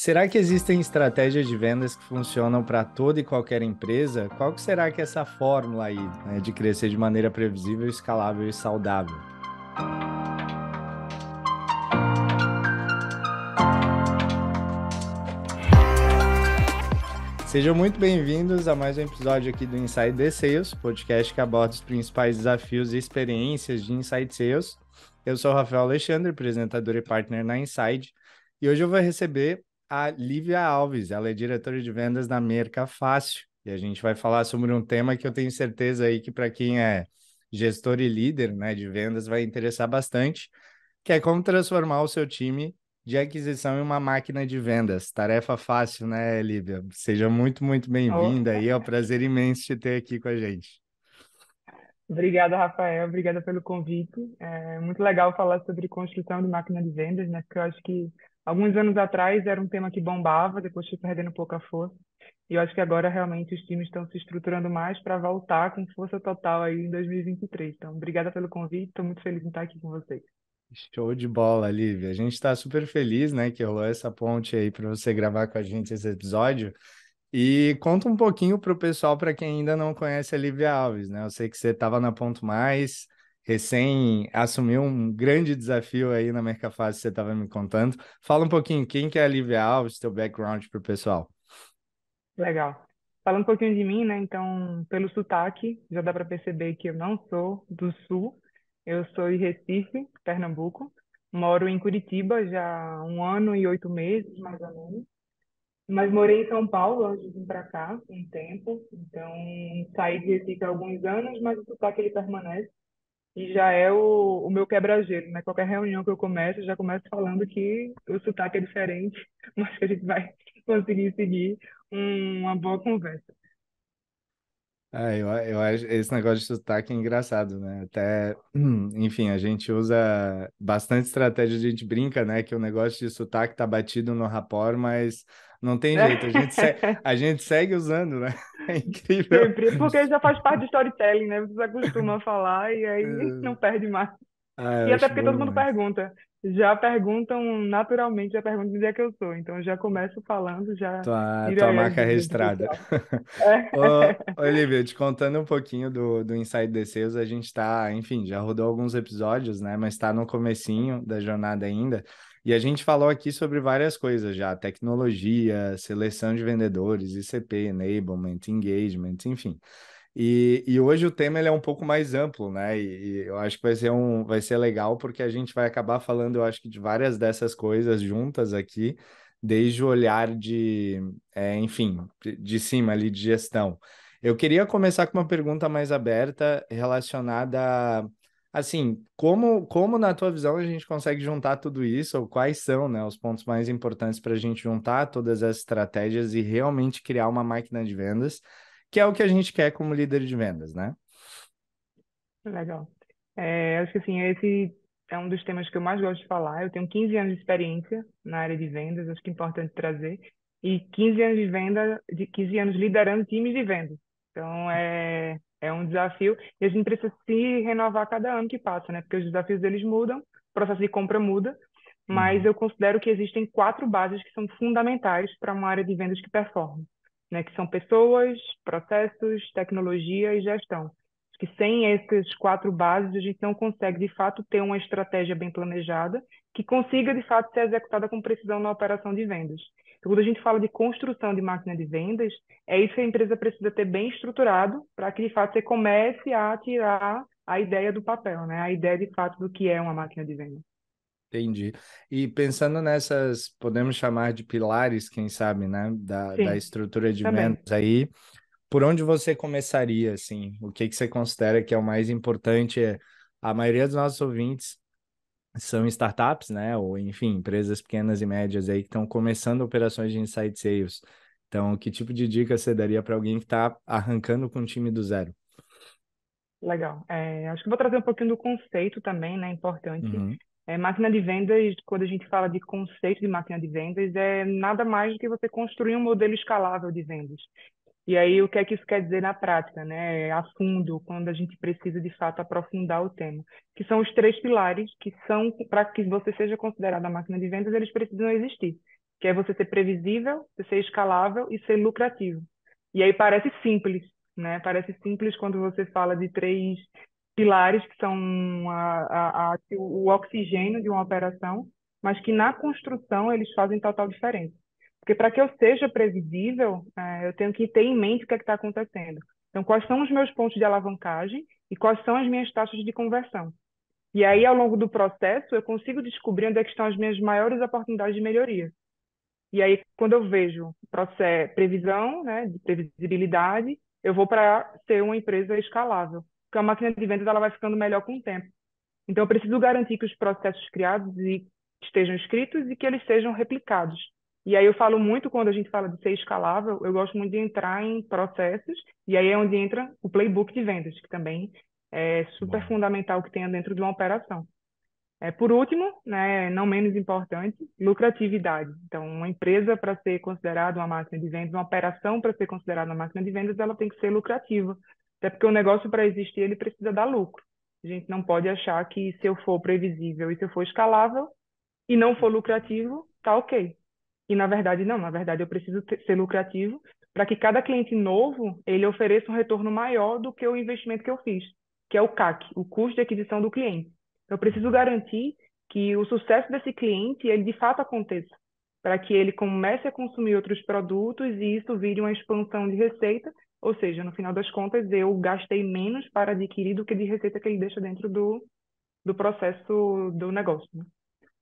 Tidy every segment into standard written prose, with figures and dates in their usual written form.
Será que existem estratégias de vendas que funcionam para toda e qualquer empresa? Qual que será que é essa fórmula aí, né, de crescer de maneira previsível, escalável e saudável? Sejam muito bem-vindos a mais um episódio aqui do Inside the Sales, podcast que aborda os principais desafios e experiências de Inside Sales. Eu sou o Rafael Alexandre, apresentador e partner na Inside, e hoje eu vou receber a Lívia Alves, ela é diretora de vendas da Merca Fácil, e a gente vai falar sobre um tema que eu tenho certeza aí que para quem é gestor e líder, né, de vendas vai interessar bastante, que é como transformar o seu time de aquisição em uma máquina de vendas. Tarefa fácil, né, Lívia? Seja muito, muito Oh, bem-vinda aí. É um prazer imenso te ter aqui com a gente. obrigada, Rafael. Obrigada pelo convite. É muito legal falar sobre construção de máquina de vendas, né? Porque eu acho que alguns anos atrás era um tema que bombava, depois foi perdendo um pouco a força. E eu acho que agora realmente os times estão se estruturando mais para voltar com força total aí em 2023. Então, obrigada pelo convite. Estou muito feliz em estar aqui com vocês. Show de bola, Lívia. A gente está super feliz, né, que rolou essa ponte aí para você gravar com a gente esse episódio. E conta um pouquinho para o pessoal, para quem ainda não conhece a Lívia Alves, né? Eu sei que você estava na Ponto Mais, recém assumiu um grande desafio aí na Mercafácil, você estava me contando. Fala um pouquinho, quem que é a Lívia Alves, teu background para o pessoal. Legal. Falando um pouquinho de mim, né? Então, pelo sotaque, já dá para perceber que eu não sou do Sul. Eu sou de Recife, Pernambuco. Moro em Curitiba já há um ano e 8 meses, mais ou menos. Mas morei em São Paulo antes de vir para cá, um tempo. Então, saí de Recife há alguns anos, mas o sotaque ele permanece. E já é o meu quebra-gelo, né? Qualquer reunião que eu começo, eu já começo falando que o sotaque é diferente, mas que a gente vai conseguir seguir uma boa conversa. Eu acho esse negócio de sotaque é engraçado, né? Até, enfim, a gente usa bastante estratégia, a gente brinca, né? Que o negócio de sotaque tá batido no rapport, mas não tem jeito, a gente segue usando, né? É incrível. Sempre, porque já faz parte do storytelling, né? Você se acostuma a falar e aí não É. perde mais. Ah, eu E até acho porque bom todo mundo demais. pergunta. Já perguntam naturalmente, já perguntam onde é que eu sou. Então já começo falando, já tira Tua aí as marca dúvidas do registrada. pessoal. Ô, É. Olivia, te contando um pouquinho do Inside the Sales, a gente tá, enfim, já rodou alguns episódios, né? Mas está no comecinho da jornada ainda. E a gente falou aqui sobre várias coisas já, tecnologia, seleção de vendedores, ICP, enablement, engagement, enfim. E hoje o tema ele é um pouco mais amplo, né? E eu acho que vai ser legal porque a gente vai acabar falando, eu acho que de várias dessas coisas juntas aqui, desde o olhar enfim, de cima ali de gestão. Eu queria começar com uma pergunta mais aberta relacionada a, assim, como na tua visão a gente consegue juntar tudo isso, ou quais são, né, os pontos mais importantes para a gente juntar todas as estratégias e realmente criar uma máquina de vendas que é o que a gente quer como líder de vendas, né? Legal. Acho que assim, esse é um dos temas que eu mais gosto de falar. Eu tenho 15 anos de experiência na área de vendas, acho que é importante trazer. E 15 anos de venda, de 15 anos liderando times de vendas. Então, é um desafio e a gente precisa se renovar a cada ano que passa, né? Porque os desafios deles mudam, o processo de compra muda, mas Uhum. eu considero que existem quatro bases que são fundamentais para uma área de vendas que performa, né? Que são pessoas, processos, tecnologia e gestão que sem essas quatro bases a gente não consegue de fato ter uma estratégia bem planejada que consiga de fato ser executada com precisão na operação de vendas. Então, quando a gente fala de construção de máquina de vendas, é isso que a empresa precisa ter bem estruturado para que de fato você comece a tirar a ideia do papel, né? A ideia de fato do que é uma máquina de vendas. Entendi. E pensando nessas, podemos chamar de pilares, quem sabe, né, da Sim, estrutura de vendas também. aí, por onde você começaria, assim? O que que você considera que é o mais importante? A maioria dos nossos ouvintes são startups, né, ou enfim, empresas pequenas e médias aí que estão começando operações de inside sales. Então, que tipo de dica você daria para alguém que está arrancando com um time do zero? Legal. Acho que vou trazer um pouquinho do conceito também, né? Importante. Uhum. Máquina de vendas, quando a gente fala de conceito de máquina de vendas, é nada mais do que você construir um modelo escalável de vendas. E aí, o que é que isso quer dizer na prática, né? A fundo, quando a gente precisa de fato aprofundar o tema, que são os três pilares que são, para que você seja considerado a máquina de vendas, eles precisam existir. que é você ser previsível, você ser escalável e ser lucrativo. E aí parece simples, né? Parece simples quando você fala de três pilares que são o oxigênio de uma operação, mas que na construção eles fazem total diferença. Porque para que eu seja previsível, eu tenho que ter em mente o que é que está acontecendo. Então, quais são os meus pontos de alavancagem e quais são as minhas taxas de conversão? E aí, ao longo do processo, eu consigo descobrir onde é que estão as minhas maiores oportunidades de melhoria. E aí, quando eu vejo previsão, né, de previsibilidade, eu vou para ser uma empresa escalável. Porque a máquina de vendas ela vai ficando melhor com o tempo. Então, eu preciso garantir que os processos criados estejam escritos e que eles sejam replicados. E aí eu falo muito, quando a gente fala de ser escalável, eu gosto muito de entrar em processos, e aí é onde entra o playbook de vendas, que também é super Bom. fundamental que tenha dentro de uma operação. Por último, né, não menos importante, lucratividade. Então, uma empresa para ser considerada uma máquina de vendas, uma operação para ser considerada uma máquina de vendas, ela tem que ser lucrativa. Até porque o negócio, para existir, ele precisa dar lucro. A gente não pode achar que se eu for previsível e se eu for escalável e não for lucrativo, tá ok. E na verdade não, na verdade eu preciso ser lucrativo para que cada cliente novo ele ofereça um retorno maior do que o investimento que eu fiz, que é o CAC, o custo de aquisição do cliente. Eu preciso garantir que o sucesso desse cliente ele de fato aconteça, para que ele comece a consumir outros produtos e isso vire uma expansão de receita, ou seja, no final das contas eu gastei menos para adquirir do que de receita que ele deixa dentro do processo do negócio, né?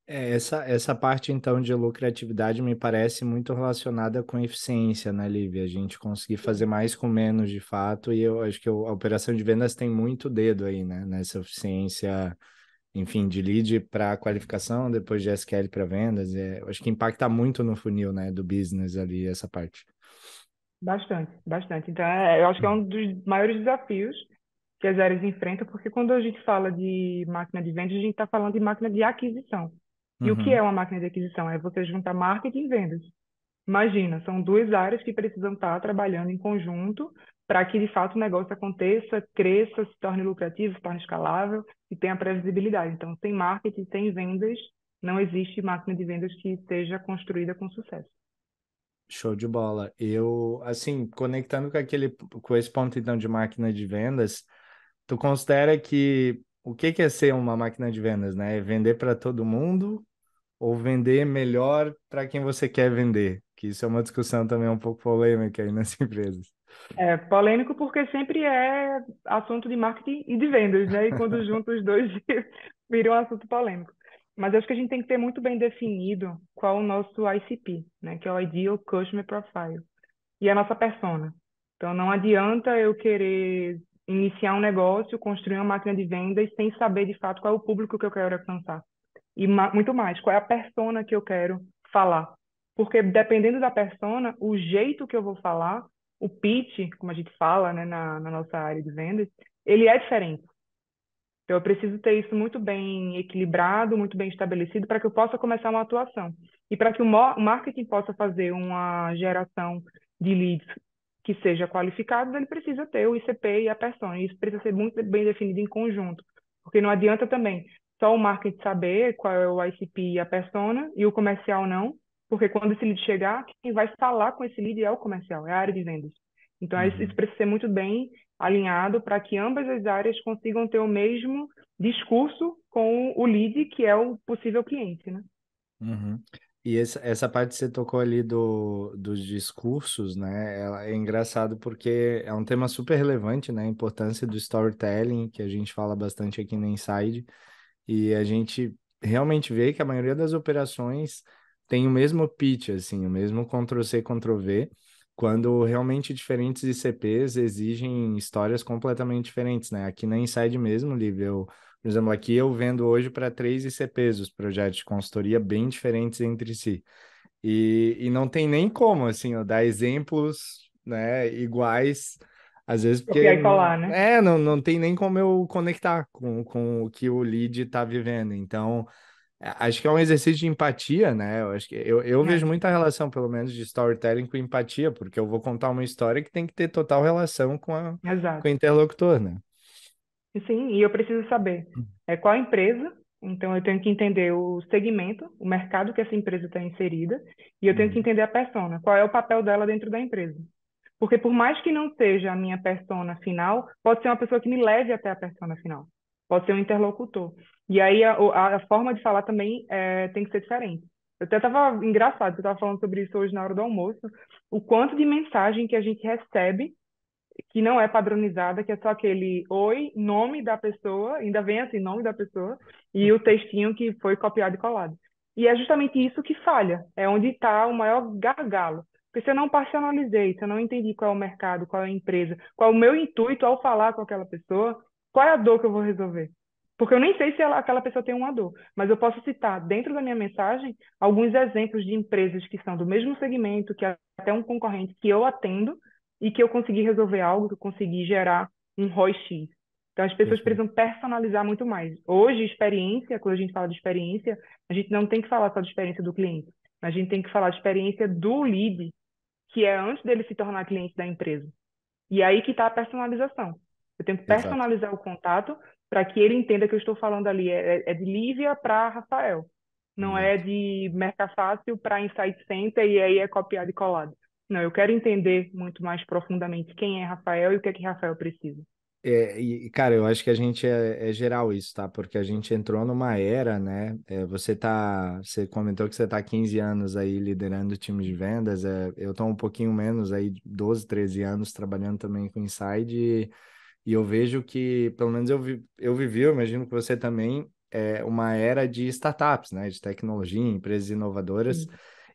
Essa parte, então, de lucratividade me parece muito relacionada com eficiência, né, Lívia? A gente conseguir fazer mais com menos, de fato, e eu acho que a operação de vendas tem muito dedo aí, né, nessa eficiência, enfim, de lead para qualificação, depois de SQL para vendas. Eu acho que impacta muito no funil, né, do business ali, essa parte. Bastante, bastante. Então, eu acho que é um dos maiores desafios que as áreas enfrentam, porque quando a gente fala de máquina de vendas, a gente está falando de máquina de aquisição. E o que é Uhum. uma máquina de aquisição? É você juntar marketing e vendas. Imagina, são duas áreas que precisam estar trabalhando em conjunto para que, de fato, o negócio aconteça, cresça, se torne lucrativo, se torne escalável e tenha previsibilidade. Então, sem marketing, sem vendas, não existe máquina de vendas que seja construída com sucesso. Show de bola. Eu, assim, conectando com esse ponto, então, de máquina de vendas, tu considera que que é ser uma máquina de vendas, né? É vender para todo mundo ou vender melhor para quem você quer vender? Que isso é uma discussão também um pouco polêmica aí nas empresas. É polêmico porque sempre é assunto de marketing e de vendas, né? E quando junta os dois, vira um assunto polêmico. Mas acho que a gente tem que ter muito bem definido qual é o nosso ICP, né? Que é o Ideal Customer Profile. E a nossa persona. Então, não adianta eu querer iniciar um negócio, construir uma máquina de vendas sem saber de fato qual é o público que eu quero alcançar. E muito mais, qual é a persona que eu quero falar. Porque dependendo da persona, o jeito que eu vou falar, o pitch, como a gente fala, né, na nossa área de vendas, ele é diferente. Então, eu preciso ter isso muito bem equilibrado, muito bem estabelecido para que eu possa começar uma atuação. E para que o marketing possa fazer uma geração de leads que seja qualificada, ele precisa ter o ICP e a persona. E isso precisa ser muito bem definido em conjunto. Porque não adianta também só o marketing saber qual é o ICP e a persona e o comercial não, porque quando esse lead chegar, quem vai falar com esse lead é o comercial, é a área de vendas. Então, isso Uhum. precisa ser muito bem alinhado para que ambas as áreas consigam ter o mesmo discurso com o lead, que é o possível cliente, né? Uhum. E essa parte que você tocou ali dos discursos, né? É engraçado porque é um tema super relevante, né? A importância do storytelling, que a gente fala bastante aqui na Inside. E a gente realmente vê que a maioria das operações tem o mesmo pitch, assim, o mesmo Ctrl+C, Ctrl+V, quando realmente diferentes ICPs exigem histórias completamente diferentes, né? Aqui na Inside mesmo, Liv, por exemplo, aqui eu vendo hoje para três ICPs os projetos de consultoria bem diferentes entre si. E não tem nem como, assim, ó, dar exemplos, né, iguais, às vezes porque Copiar e colar, né? não tem nem como eu conectar com o que o lead está vivendo. Então, acho que é um exercício de empatia, né? Eu acho que eu vejo É, muita relação, pelo menos, de storytelling com empatia, porque eu vou contar uma história que tem que ter total relação com o exato. interlocutor, né? E sim, e eu preciso saber qual a empresa, Então, eu tenho que entender o segmento, o mercado que essa empresa está inserida, e eu tenho que Uhum. entender a persona, qual é o papel dela dentro da empresa. Porque por mais que não seja a minha persona final, pode ser uma pessoa que me leve até a persona final. Pode ser um interlocutor. E aí a forma de falar também tem que ser diferente. Eu até estava engraçado, eu estava falando sobre isso hoje na hora do almoço, o quanto de mensagem que a gente recebe que não é padronizada, que é só aquele oi, nome da pessoa, ainda vem assim, nome da pessoa, e o textinho que foi copiado e colado. E é justamente isso que falha, é onde está o maior gargalo. Porque se eu não personalizei, se eu não entendi qual é o mercado, qual é a empresa, qual é o meu intuito ao falar com aquela pessoa, qual é a dor que eu vou resolver? Porque eu nem sei se aquela pessoa tem uma dor, mas eu posso citar dentro da minha mensagem alguns exemplos de empresas que são do mesmo segmento, que é até um concorrente que eu atendo, e que eu consegui resolver algo, que eu consegui gerar um ROI X. Então, as pessoas Perfeito. precisam personalizar muito mais. Hoje, experiência, quando a gente fala de experiência, a gente não tem que falar só de experiência do cliente. A gente tem que falar de experiência do lead, que é antes dele se tornar cliente da empresa. E aí que está a personalização. Eu tenho que Exato. personalizar o contato para que ele entenda que eu estou falando ali é de Lívia para Rafael. Não é Exato. de Mercafácil para Insight Center e aí é copiado e colado. Não, eu quero entender muito mais profundamente quem é Rafael e o que é que Rafael precisa. Cara, eu acho que a gente é geral isso, tá? Porque a gente entrou numa era, né? Você comentou que você tá há 15 anos aí liderando o time de vendas. Eu tô um pouquinho menos aí, 12, 13 anos trabalhando também com Inside e eu vejo que, pelo menos eu vivi, eu imagino que você também, uma era de startups, né? De tecnologia, empresas inovadoras. Sim.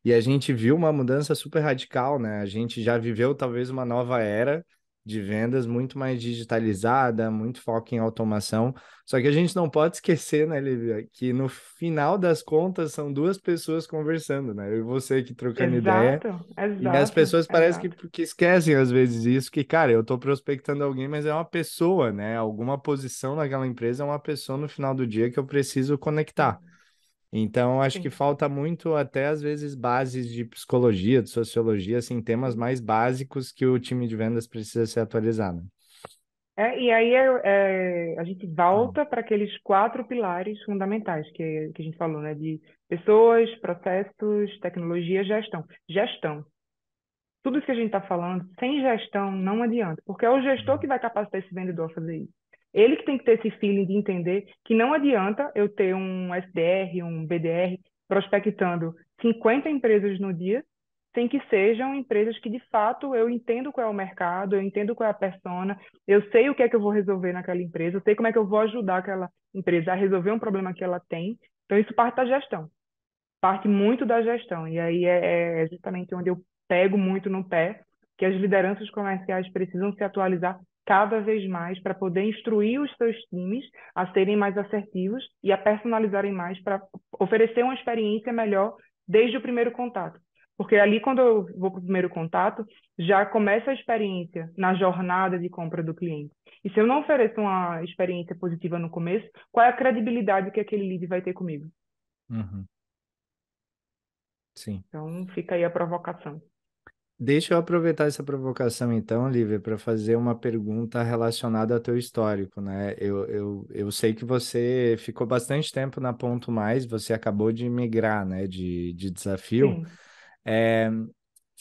E a gente viu uma mudança super radical, né? A gente já viveu talvez uma nova era de vendas muito mais digitalizada, muito foco em automação. Só que a gente não pode esquecer, né, Lívia, que no final das contas são duas pessoas conversando, né? Eu e você aqui trocando ideia. Exato, E as exato, pessoas parecem exato. que esquecem às vezes isso, que, cara, eu tô prospectando alguém, mas é uma pessoa, né? Alguma posição naquela empresa é uma pessoa no final do dia que eu preciso conectar. Sim, Então, acho que sim. falta muito, até às vezes, bases de psicologia, de sociologia, assim, temas mais básicos que o time de vendas precisa se atualizar, né? E aí a gente Hum. volta para aqueles quatro pilares fundamentais que a gente falou, né? De pessoas, processos, tecnologia, gestão. Gestão. Tudo isso que a gente está falando, sem gestão não adianta, porque é o gestor que vai capacitar esse vendedor a fazer isso. Ele que tem que ter esse feeling de entender que não adianta eu ter um SDR, um BDR, prospectando 50 empresas no dia, sem que sejam empresas que de fato eu entendo qual é o mercado, eu entendo qual é a persona, eu sei o que é que eu vou resolver naquela empresa, eu sei como é que eu vou ajudar aquela empresa a resolver um problema que ela tem. Então, isso parte da gestão, parte muito da gestão. E aí é justamente onde eu pego muito no pé, que as lideranças comerciais precisam se atualizar cada vez mais para poder instruir os seus times a serem mais assertivos e a personalizarem mais para oferecer uma experiência melhor desde o primeiro contato. Porque ali, quando eu vou para o primeiro contato, já começa a experiência na jornada de compra do cliente. E se eu não ofereço uma experiência positiva no começo, qual é a credibilidade que aquele lead vai ter comigo? Uhum. Sim. Então, fica aí a provocação. Deixa eu aproveitar essa provocação, então, Lívia, para fazer uma pergunta relacionada ao teu histórico, né? Eu sei que você ficou bastante tempo na Ponto Mais, você acabou de migrar, né, de desafio. Sim, É,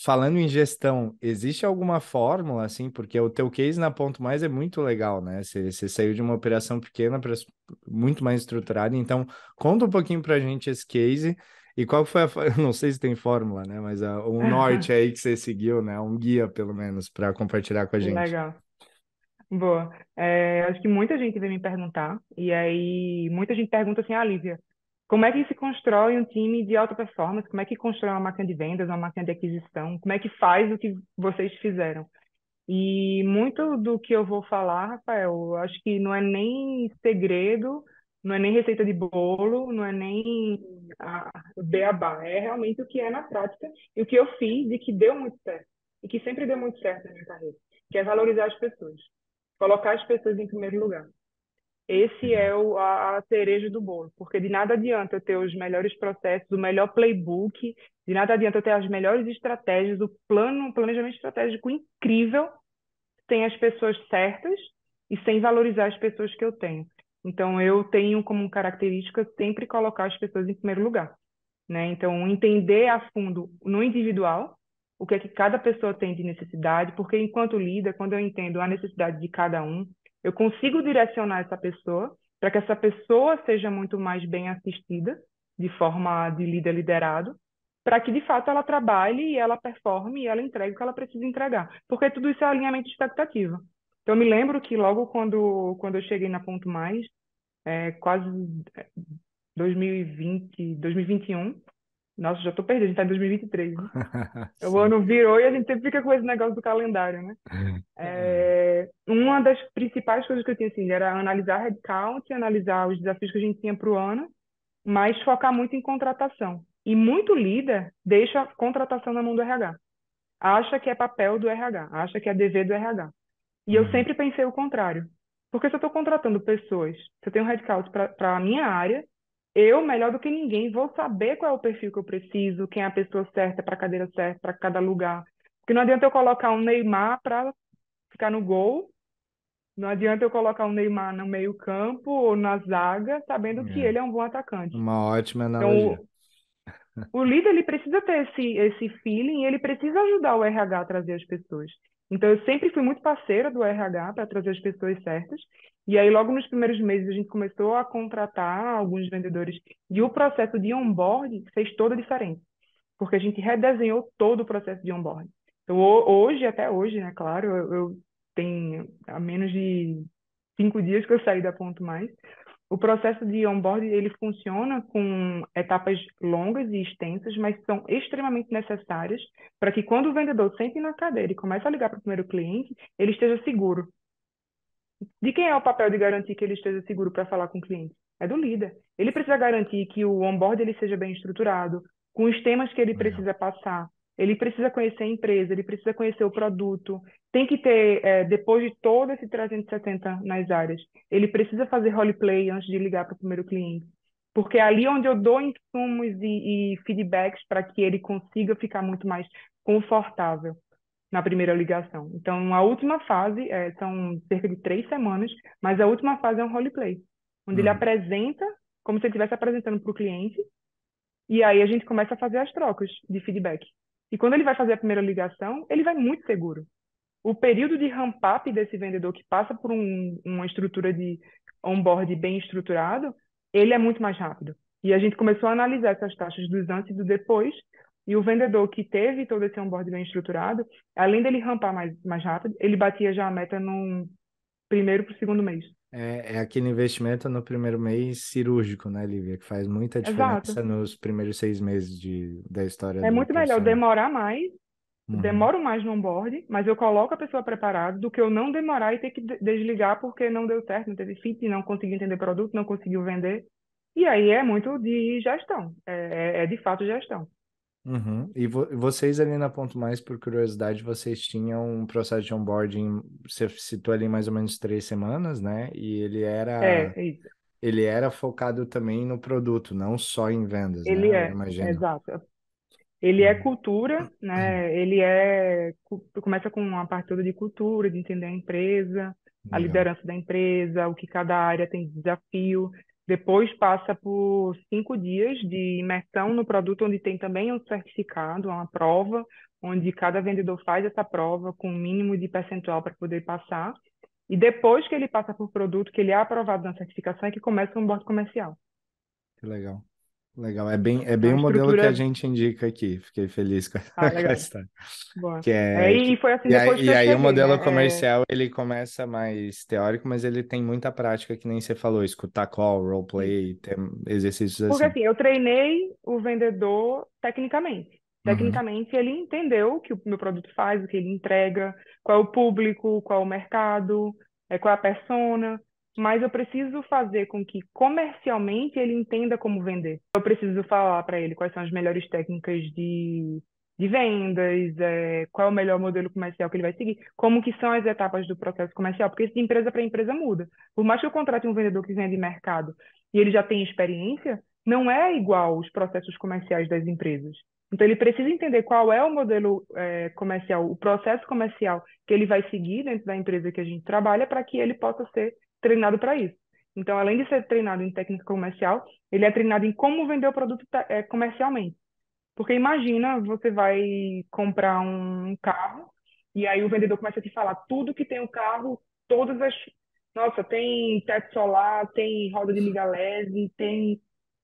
falando em gestão, existe alguma fórmula, assim, porque o teu case na Ponto Mais é muito legal, né? Você saiu de uma operação pequena para muito mais estruturada, então conta um pouquinho para a gente esse case e qual foi eu não sei se tem fórmula, né? Mas o norte aí que você seguiu, né? Um guia, pelo menos, para compartilhar com a gente. legal. Boa. Acho que muita gente vem me perguntar, e aí muita gente pergunta assim, ah, Lívia, como é que se constrói um time de alta performance? Como é que constrói uma máquina de vendas, uma máquina de aquisição? Como é que faz o que vocês fizeram? E muito do que eu vou falar, Rafael, eu acho que não é nem segredo, não é nem receita de bolo, não é nem beabá, é realmente o que é na prática e o que eu fiz e que deu muito certo, e que sempre deu muito certo na minha carreira, que é valorizar as pessoas, colocar as pessoas em primeiro lugar. Esse Legal. é a cereja do bolo, porque de nada adianta eu ter os melhores processos, o melhor playbook, de nada adianta eu ter as melhores estratégias, o plano, um planejamento estratégico incrível, sem as pessoas certas e sem valorizar as pessoas que eu tenho. Então, eu tenho como característica sempre colocar as pessoas em primeiro lugar, né? Então, entender a fundo no individual o que é que cada pessoa tem de necessidade, porque enquanto líder, quando eu entendo a necessidade de cada um, eu consigo direcionar essa pessoa para que essa pessoa seja muito mais bem assistida, de forma de líder liderado, para que de fato ela trabalhe e ela performe e ela entregue o que ela precisa entregar. Porque tudo isso é alinhamento de expectativa. Então, eu me lembro que logo quando eu cheguei na Ponto Mais, quase 2020, 2021. Nossa, já tô perdida, a gente tá em 2023, né? O Sim. ano virou e a gente sempre fica com esse negócio do calendário, né? Uma das principais coisas que eu tinha, assim, era analisar headcount, analisar os desafios que a gente tinha para o ano, mas focar muito em contratação. E muito líder deixa a contratação na mão do RH. Acha que é papel do RH, acha que é dever do RH. E eu Uhum. sempre pensei o contrário. Porque se eu estou contratando pessoas, se eu tenho um headcount para a minha área, eu, melhor do que ninguém, vou saber qual é o perfil que eu preciso, quem é a pessoa certa para a cadeira certa, para cada lugar. Porque não adianta eu colocar um Neymar para ficar no gol, não adianta eu colocar um Neymar no meio-campo ou na zaga, sabendo que É, ele é um bom atacante. uma ótima analogia. Então, o líder ele precisa ter esse feeling e ele precisa ajudar o RH a trazer as pessoas. Então, eu sempre fui muito parceira do RH para trazer as pessoas certas. E aí, logo nos primeiros meses, a gente começou a contratar alguns vendedores. E o processo de onboarding fez toda a diferença, porque a gente redesenhou todo o processo de onboarding. Então, hoje, até hoje, né, claro, eu tenho há menos de 5 dias que eu saí da Ponto Mais, o processo de onboarding ele funciona com etapas longas e extensas, mas são extremamente necessárias para que quando o vendedor sente na cadeira e começa a ligar para o primeiro cliente, ele esteja seguro. De quem é o papel de garantir que ele esteja seguro para falar com o cliente? É do líder. Ele precisa garantir que o onboard ele seja bem estruturado, com os temas que ele Legal. precisa passar. Ele precisa conhecer a empresa, ele precisa conhecer o produto. Tem que ter, depois de todo esse 360 nas áreas, ele precisa fazer roleplay antes de ligar para o primeiro cliente. Porque é ali onde eu dou insumos e feedbacks para que ele consiga ficar muito mais confortável na primeira ligação. Então, a última fase são cerca de 3 semanas, mas a última fase é um roleplay, onde ele Uhum. apresenta como se ele estivesse apresentando para o cliente, e aí a gente começa a fazer as trocas de feedback. E quando ele vai fazer a primeira ligação, ele vai muito seguro. O período de ramp-up desse vendedor que passa por uma estrutura de onboard bem estruturado, ele é muito mais rápido. E a gente começou a analisar essas taxas dos antes e do depois, e o vendedor que teve todo esse onboard bem estruturado, além dele rampar mais rápido, ele batia já a meta no primeiro para o segundo mês. É aquele investimento no primeiro mês cirúrgico, né, Lívia? Que faz muita Exato. diferença nos primeiros 6 meses da história É do muito melhor profissional. demorar mais, Uhum. demoro mais no onboard, mas eu coloco a pessoa preparada do que eu não demorar e ter que desligar porque não deu certo, não teve fit, não conseguiu entender o produto, não conseguiu vender. E aí é muito de gestão, é de fato gestão. Uhum. E vocês ali na Ponto Mais, por curiosidade, vocês tinham um processo de onboarding, você citou ali mais ou menos 3 semanas, né? E É isso. ele era focado também no produto, não só em vendas, né? Ele Eu é, imagino. exato. Ele é Uhum. cultura, né? Começa com uma parte toda de cultura, de entender a empresa, a Legal. liderança da empresa, o que cada área tem de desafio. Depois passa por 5 dias de imersão no produto, onde tem também um certificado, uma prova, onde cada vendedor faz essa prova com um mínimo de percentual para poder passar. E depois que ele passa por produto, que ele é aprovado na certificação, é que começa o onboard comercial. Que legal. Legal. É Então, bem a o modelo que a estrutura... gente indica aqui. Fiquei feliz com Ah, com a legal. história. Boa. Que E foi assim depois que e eu aí o cheguei, modelo né? comercial ele começa mais teórico, mas ele tem muita prática, que nem você falou, escutar call, Isso. roleplay, ter exercícios Porque assim. assim, eu treinei o vendedor tecnicamente. Uhum. Tecnicamente, ele entendeu o que o meu produto faz, o que ele entrega, qual é o público, qual é o mercado, qual é a persona. Mas eu preciso fazer com que comercialmente ele entenda como vender. Eu preciso falar para ele quais são as melhores técnicas de vendas, qual é o melhor modelo comercial que ele vai seguir, como que são as etapas do processo comercial, porque isso de empresa para empresa muda. Por mais que eu contrate um vendedor que vende mercado e ele já tem experiência, não é igual os processos comerciais das empresas. Então, ele precisa entender qual é o modelo comercial, o processo comercial que ele vai seguir dentro da empresa que a gente trabalha, para que ele possa ser treinado para isso. Então, além de ser treinado em técnica comercial, ele é treinado em como vender o produto comercialmente. Porque imagina, você vai comprar um carro e aí o vendedor começa a te falar tudo que tem o carro, todas as... Nossa, tem teto solar, tem roda de liga leve, tem...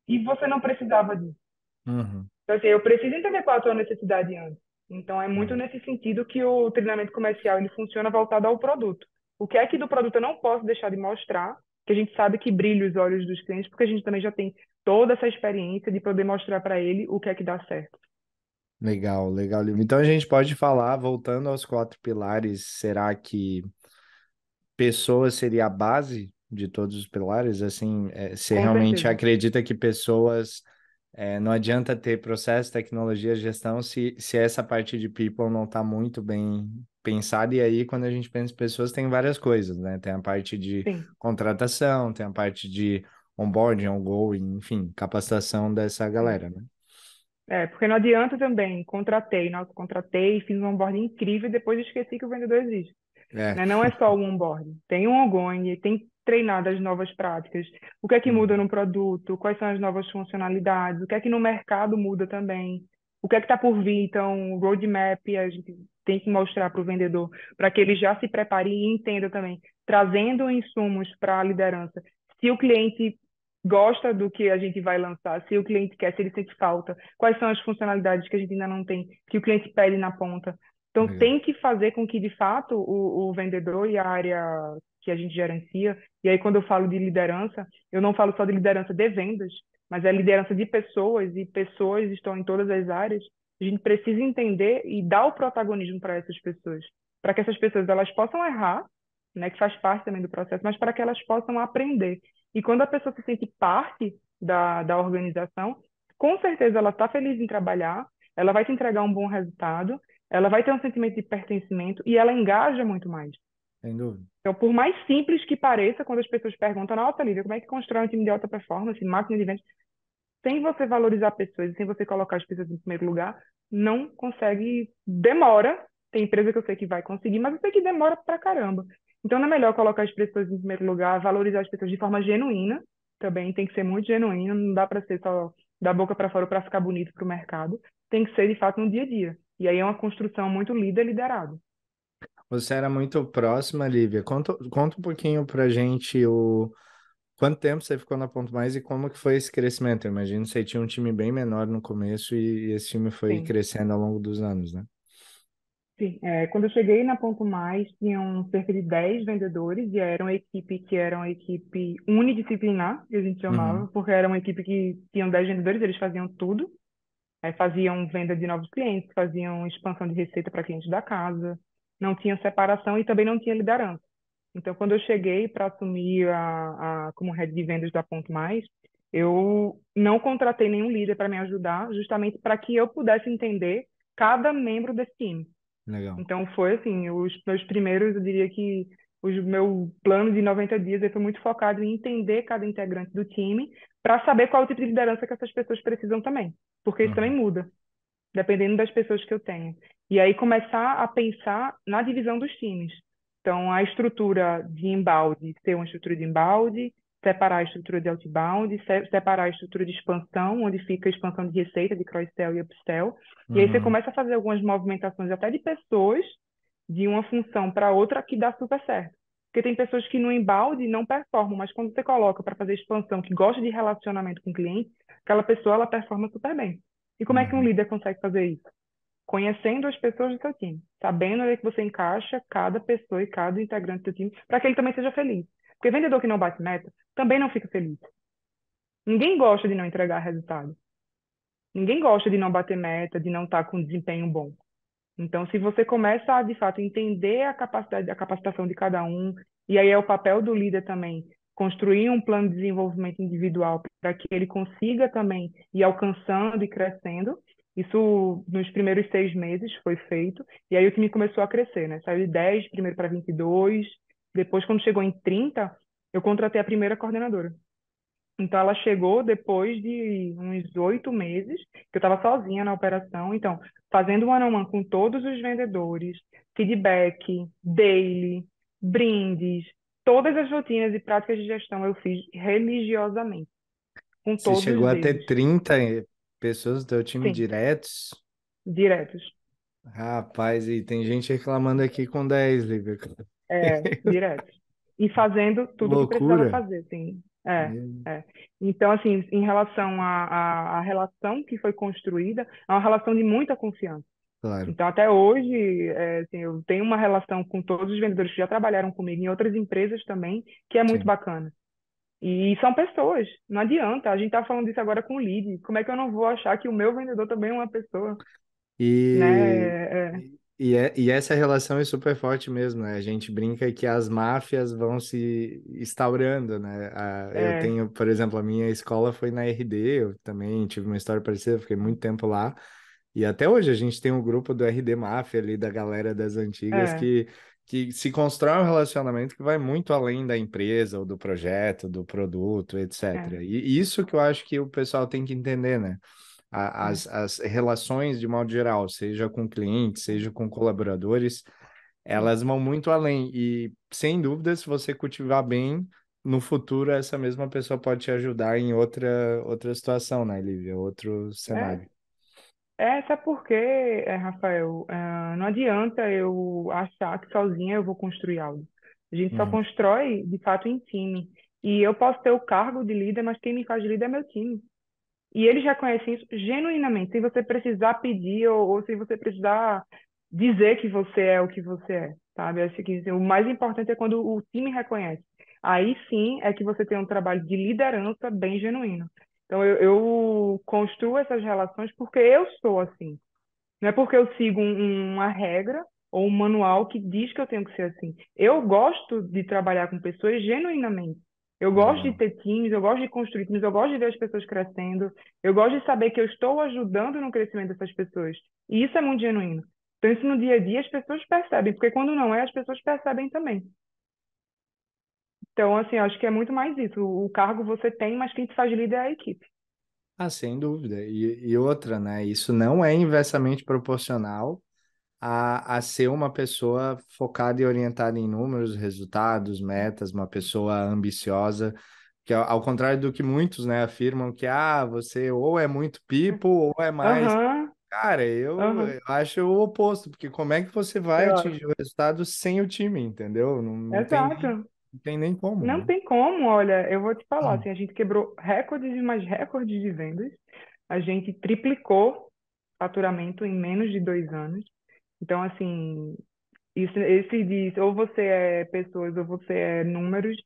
E você não precisava disso. Uhum. Então, assim, eu preciso entender qual é a tua necessidade antes. Então, é muito Uhum. nesse sentido que o treinamento comercial ele funciona voltado ao produto. O que é que do produto eu não posso deixar de mostrar, que a gente sabe que brilha os olhos dos clientes, porque a gente também já tem toda essa experiência de poder mostrar para ele o que é que dá certo. Legal, legal, Lívia. Então a gente pode falar, voltando aos quatro pilares, será que pessoas seria a base de todos os pilares? Assim, você Com realmente certeza. acredita que pessoas, não adianta ter processo, tecnologia, gestão, se essa parte de people não está muito bem pensada? E aí, quando a gente pensa em pessoas, tem várias coisas, né? Tem a parte de Sim. contratação, tem a parte de onboarding, ongoing, enfim, capacitação dessa galera, né? Porque não adianta também, contratei, fiz um onboarding incrível e depois esqueci que o vendedor existe. É, Né? Não é só o onboarding, tem um ongoing, tem que treinar das novas práticas, o que é que muda uhum, no produto, quais são as novas funcionalidades, o que é que no mercado muda também, o que é que está por vir, então, o roadmap a gente tem que mostrar para o vendedor, para que ele já se prepare e entenda também, trazendo insumos para a liderança. Se o cliente gosta do que a gente vai lançar, se o cliente quer, se ele sente falta, quais são as funcionalidades que a gente ainda não tem, que o cliente pede na ponta. Então, legal. tem que fazer com que, de fato, o vendedor e a área que a gente gerencia, e aí quando eu falo de liderança, eu não falo só de liderança de vendas, mas é liderança de pessoas, e pessoas estão em todas as áreas. A gente precisa entender e dar o protagonismo para essas pessoas, para que essas pessoas elas possam errar, né, que faz parte também do processo, mas para que elas possam aprender. E quando a pessoa se sente parte da organização, com certeza ela está feliz em trabalhar, ela vai te entregar um bom resultado, ela vai ter um sentimento de pertencimento e ela engaja muito mais. Sem dúvida. Então, por mais simples que pareça, quando as pessoas perguntam, nossa, Lívia, como é que constrói um time de alta performance, máquina de vendas? Sem você valorizar pessoas, sem você colocar as pessoas em primeiro lugar, não consegue, demora. Tem empresa que eu sei que vai conseguir, mas eu sei que demora pra caramba. Então, não é melhor colocar as pessoas em primeiro lugar, valorizar as pessoas de forma genuína, também tem que ser muito genuíno, não dá para ser só da boca para fora para ficar bonito para o mercado, tem que ser de fato no dia a dia. E aí é uma construção muito líder liderado. Você era muito próxima, Lívia. Conta um pouquinho pra gente quanto tempo você ficou na Ponto Mais e como que foi esse crescimento. Eu imagino que você tinha um time bem menor no começo e esse time foi Sim. crescendo ao longo dos anos, né? Sim, quando eu cheguei na Ponto Mais, tinham cerca de 10 vendedores e era uma equipe unidisciplinar, que a gente chamava, Uhum, porque era uma equipe que tinham 10 vendedores, eles faziam tudo, faziam venda de novos clientes, faziam expansão de receita para clientes da casa, não tinha separação e também não tinha liderança. Então, quando eu cheguei para assumir como head de vendas da Ponto Mais, eu não contratei nenhum líder para me ajudar, justamente para que eu pudesse entender cada membro desse time. legal. Então foi assim, os meus primeiros, eu diria que o meu plano de 90 dias ele foi muito focado em entender cada integrante do time para saber qual é o tipo de liderança que essas pessoas precisam também, porque isso também Uhum, muda, dependendo das pessoas que eu tenho. E aí começar a pensar na divisão dos times. Então, a estrutura de embalde ser uma estrutura de embalde, separar a estrutura de outbound, separar a estrutura de expansão, onde fica a expansão de receita, de cross-sell e upsell. E aí você uhum, começa a fazer algumas movimentações até de pessoas de uma função para outra que dá super certo. Porque tem pessoas que no embalde não performam, mas quando você coloca para fazer expansão, que gosta de relacionamento com o cliente, aquela pessoa ela performa super bem. E como é que um uhum, líder consegue fazer isso? Conhecendo as pessoas do seu time, sabendo onde é que você encaixa cada pessoa e cada integrante do time, para que ele também seja feliz. Porque vendedor que não bate meta também não fica feliz. Ninguém gosta de não entregar resultado. Ninguém gosta de não bater meta, de não estar com desempenho bom. Então, se você começa a, de fato, entender a capacidade, a capacitação de cada um, e aí é o papel do líder também, construir um plano de desenvolvimento individual para que ele consiga também ir alcançando e crescendo. Isso nos primeiros 6 meses foi feito, e aí o time começou a crescer, né? Saiu de 10, primeiro para 22, depois, quando chegou em 30, eu contratei a primeira coordenadora. Então, ela chegou depois de uns 8 meses, que eu estava sozinha na operação. Então, fazendo one-on-one com todos os vendedores, feedback, daily, brindes. todas as rotinas e práticas de gestão eu fiz religiosamente, com Você todos chegou a eles, ter 30 pessoas do teu time sim, diretos? diretos, Rapaz, e tem gente reclamando aqui com 10, Lívia. diretos. E fazendo tudo o que precisava Loucura. fazer, assim, Meu, é. Então, assim, em relação à relação que foi construída, é uma relação de muita confiança. claro, Então, até hoje, assim, eu tenho uma relação com todos os vendedores que já trabalharam comigo em outras empresas também, que é muito sim. bacana. E são pessoas, não adianta. A gente está falando disso agora com o lead. Como é que eu não vou achar que o meu vendedor também é uma pessoa, E, né? e essa relação é super forte mesmo, né? A gente brinca que as máfias vão se instaurando, né? Eu É, tenho, por exemplo, a minha escola foi na RD, eu também tive uma história parecida, fiquei muito tempo lá. E até hoje a gente tem um grupo do RD Máfia ali, da galera das antigas, é, que se constrói um relacionamento que vai muito além da empresa, ou do projeto, do produto, é, etc. E isso que eu acho que o pessoal tem que entender, né? é, As relações, de modo geral, seja com clientes, seja com colaboradores, é. elas vão muito além. E, sem dúvida, se você cultivar bem, no futuro essa mesma pessoa pode te ajudar em outra situação, né, Lívia? Outro É, cenário. sabe por quê, Rafael? Não adianta eu achar que sozinha eu vou construir algo. A gente só Uhum. constrói, de fato, em time. E eu posso ter o cargo de líder, mas quem me faz líder é meu time. E eles reconhecem isso genuinamente, sem você precisar pedir ou sem você precisar dizer que você é o que você é, sabe? Acho que assim, o mais importante é quando o time reconhece. Aí sim é que você tem um trabalho de liderança bem genuíno. Então eu construo essas relações porque eu sou assim. Não é porque eu sigo uma regra ou um manual que diz que eu tenho que ser assim. Eu gosto de trabalhar com pessoas genuinamente. Eu gosto de Legal. ter times, eu gosto de construir times, eu gosto de ver as pessoas crescendo, eu gosto de saber que eu estou ajudando no crescimento dessas pessoas. E isso é muito genuíno. Então, isso no dia a dia as pessoas percebem, porque quando não é, as pessoas percebem também. Então, assim, eu acho que é muito mais isso. O cargo você tem, mas quem te faz líder é a equipe. Ah, sem dúvida. E outra, né? Isso não é inversamente proporcional a ser uma pessoa focada e orientada em números, resultados, metas, uma pessoa ambiciosa, que ao contrário do que muitos, né, afirmam que você ou é muito people ou é mais. Aham, Cara, eu aham. acho o oposto, porque como é que você vai Eu atingir acho. o resultado sem o time, entendeu? Exato. Não tem nem como, Não né? tem como, olha, eu vou te falar, assim, a gente quebrou recordes e mais recordes de vendas, a gente triplicou faturamento em menos de 2 anos. Então, assim, esse diz, ou você é pessoas ou você é números,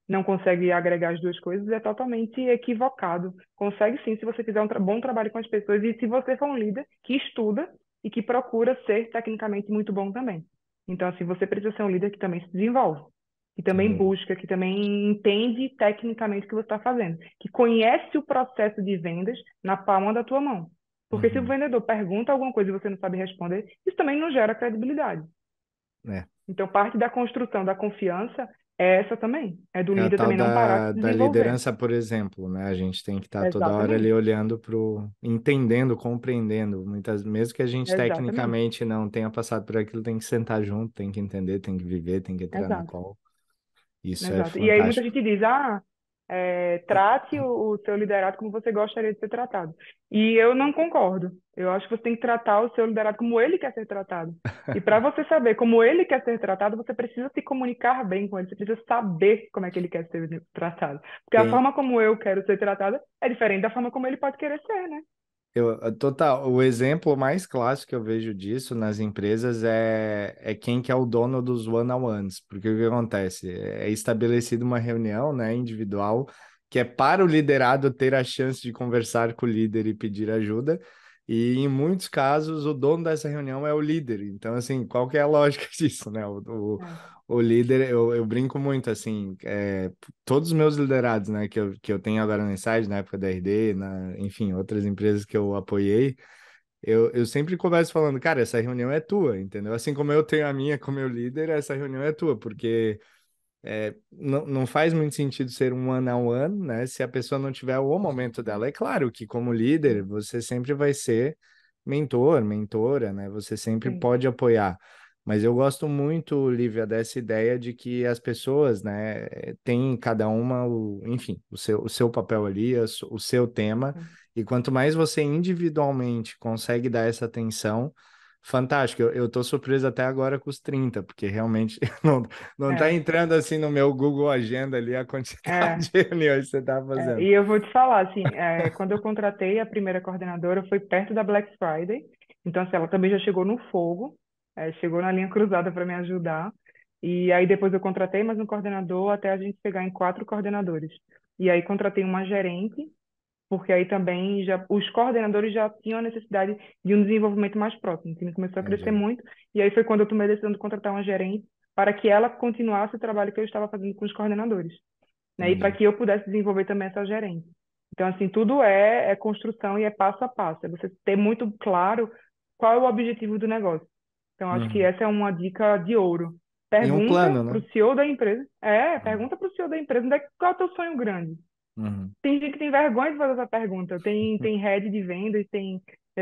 não consegue agregar as duas coisas, é totalmente equivocado. Consegue sim, se você fizer um bom trabalho com as pessoas e se você for um líder que estuda e que procura ser tecnicamente muito bom também. Então, assim, você precisa ser um líder que também se desenvolve, que Sem também dúvida. busca, que também entende tecnicamente o que você está fazendo, que conhece o processo de vendas na palma da tua mão. Porque se o Uhum. vendedor pergunta alguma coisa e você não sabe responder, isso também não gera credibilidade. É. Então, parte da construção da confiança é essa também. É do É a líder tal também não parar de se da desenvolver. liderança, por exemplo, né? A gente tem que estar toda hora ali Exatamente. olhando entendendo, compreendendo. Mesmo que a gente Exatamente. tecnicamente não tenha passado por aquilo, tem que sentar junto, tem que entender, tem que viver, tem que entrar na Exato. call. Isso é Exato. E aí muita fantástico. gente diz, trate o seu liderado como você gostaria de ser tratado. E eu não concordo. Eu acho que você tem que tratar o seu liderado como ele quer ser tratado. E para você saber como ele quer ser tratado, você precisa se comunicar bem com ele, você precisa saber como é que ele quer ser tratado. Porque a Tem, forma como eu quero ser tratada é diferente da forma como ele pode querer ser, né? total, o exemplo mais clássico que eu vejo disso nas empresas é quem que é o dono dos one-on-ones, porque o que acontece? É estabelecida uma reunião, né, individual, que é para o liderado ter a chance de conversar com o líder e pedir ajuda, e em muitos casos o dono dessa reunião é o líder, então assim, qual que é a lógica disso, né? É, O líder, eu brinco muito, assim, todos os meus liderados, né, que eu tenho agora no Inside, na época da RD, enfim, outras empresas que eu apoiei, eu sempre começo falando, cara, essa reunião é tua, entendeu? Assim como eu tenho a minha com meu líder, essa reunião é tua, porque não faz muito sentido ser um one-on-one, né, se a pessoa não tiver o momento dela. É claro que como líder, sim, você sempre vai ser mentor, mentora, né, você sempre sim, pode apoiar, Mas eu gosto muito, Lívia, dessa ideia de que as pessoas, né, têm cada uma, enfim, o seu papel ali, o seu tema, e quanto mais você individualmente consegue dar essa atenção, fantástico. Eu tô surpreso até agora com os 30 porque realmente não tá É, entrando assim no meu Google Agenda ali a quantidade é. de reuniões que você tá fazendo. E eu vou te falar, assim, quando eu contratei a primeira coordenadora, foi perto da Black Friday. Então, assim, ela também já chegou no fogo, chegou na linha cruzada para me ajudar. E aí depois eu contratei mais um coordenador até a gente chegar em 4 coordenadores. E aí contratei uma gerente, porque aí também já os coordenadores já tinham a necessidade de um desenvolvimento mais próximo. O time começou a crescer Entendi, muito, e aí foi quando eu tomei a decisão de contratar uma gerente para que ela continuasse o trabalho que eu estava fazendo com os coordenadores, né? E para entendi. que eu pudesse desenvolver também essa gerência. Então, assim, tudo é construção e é passo a passo. É você ter muito claro qual é o objetivo do negócio. Então, acho que Uhum. essa é uma dica de ouro. E um Pergunta plano, para né? o CEO da empresa. Pergunta para o CEO da empresa qual é o teu sonho grande. Uhum. Tem gente que tem vergonha de fazer essa pergunta. Tem head de vendas, tem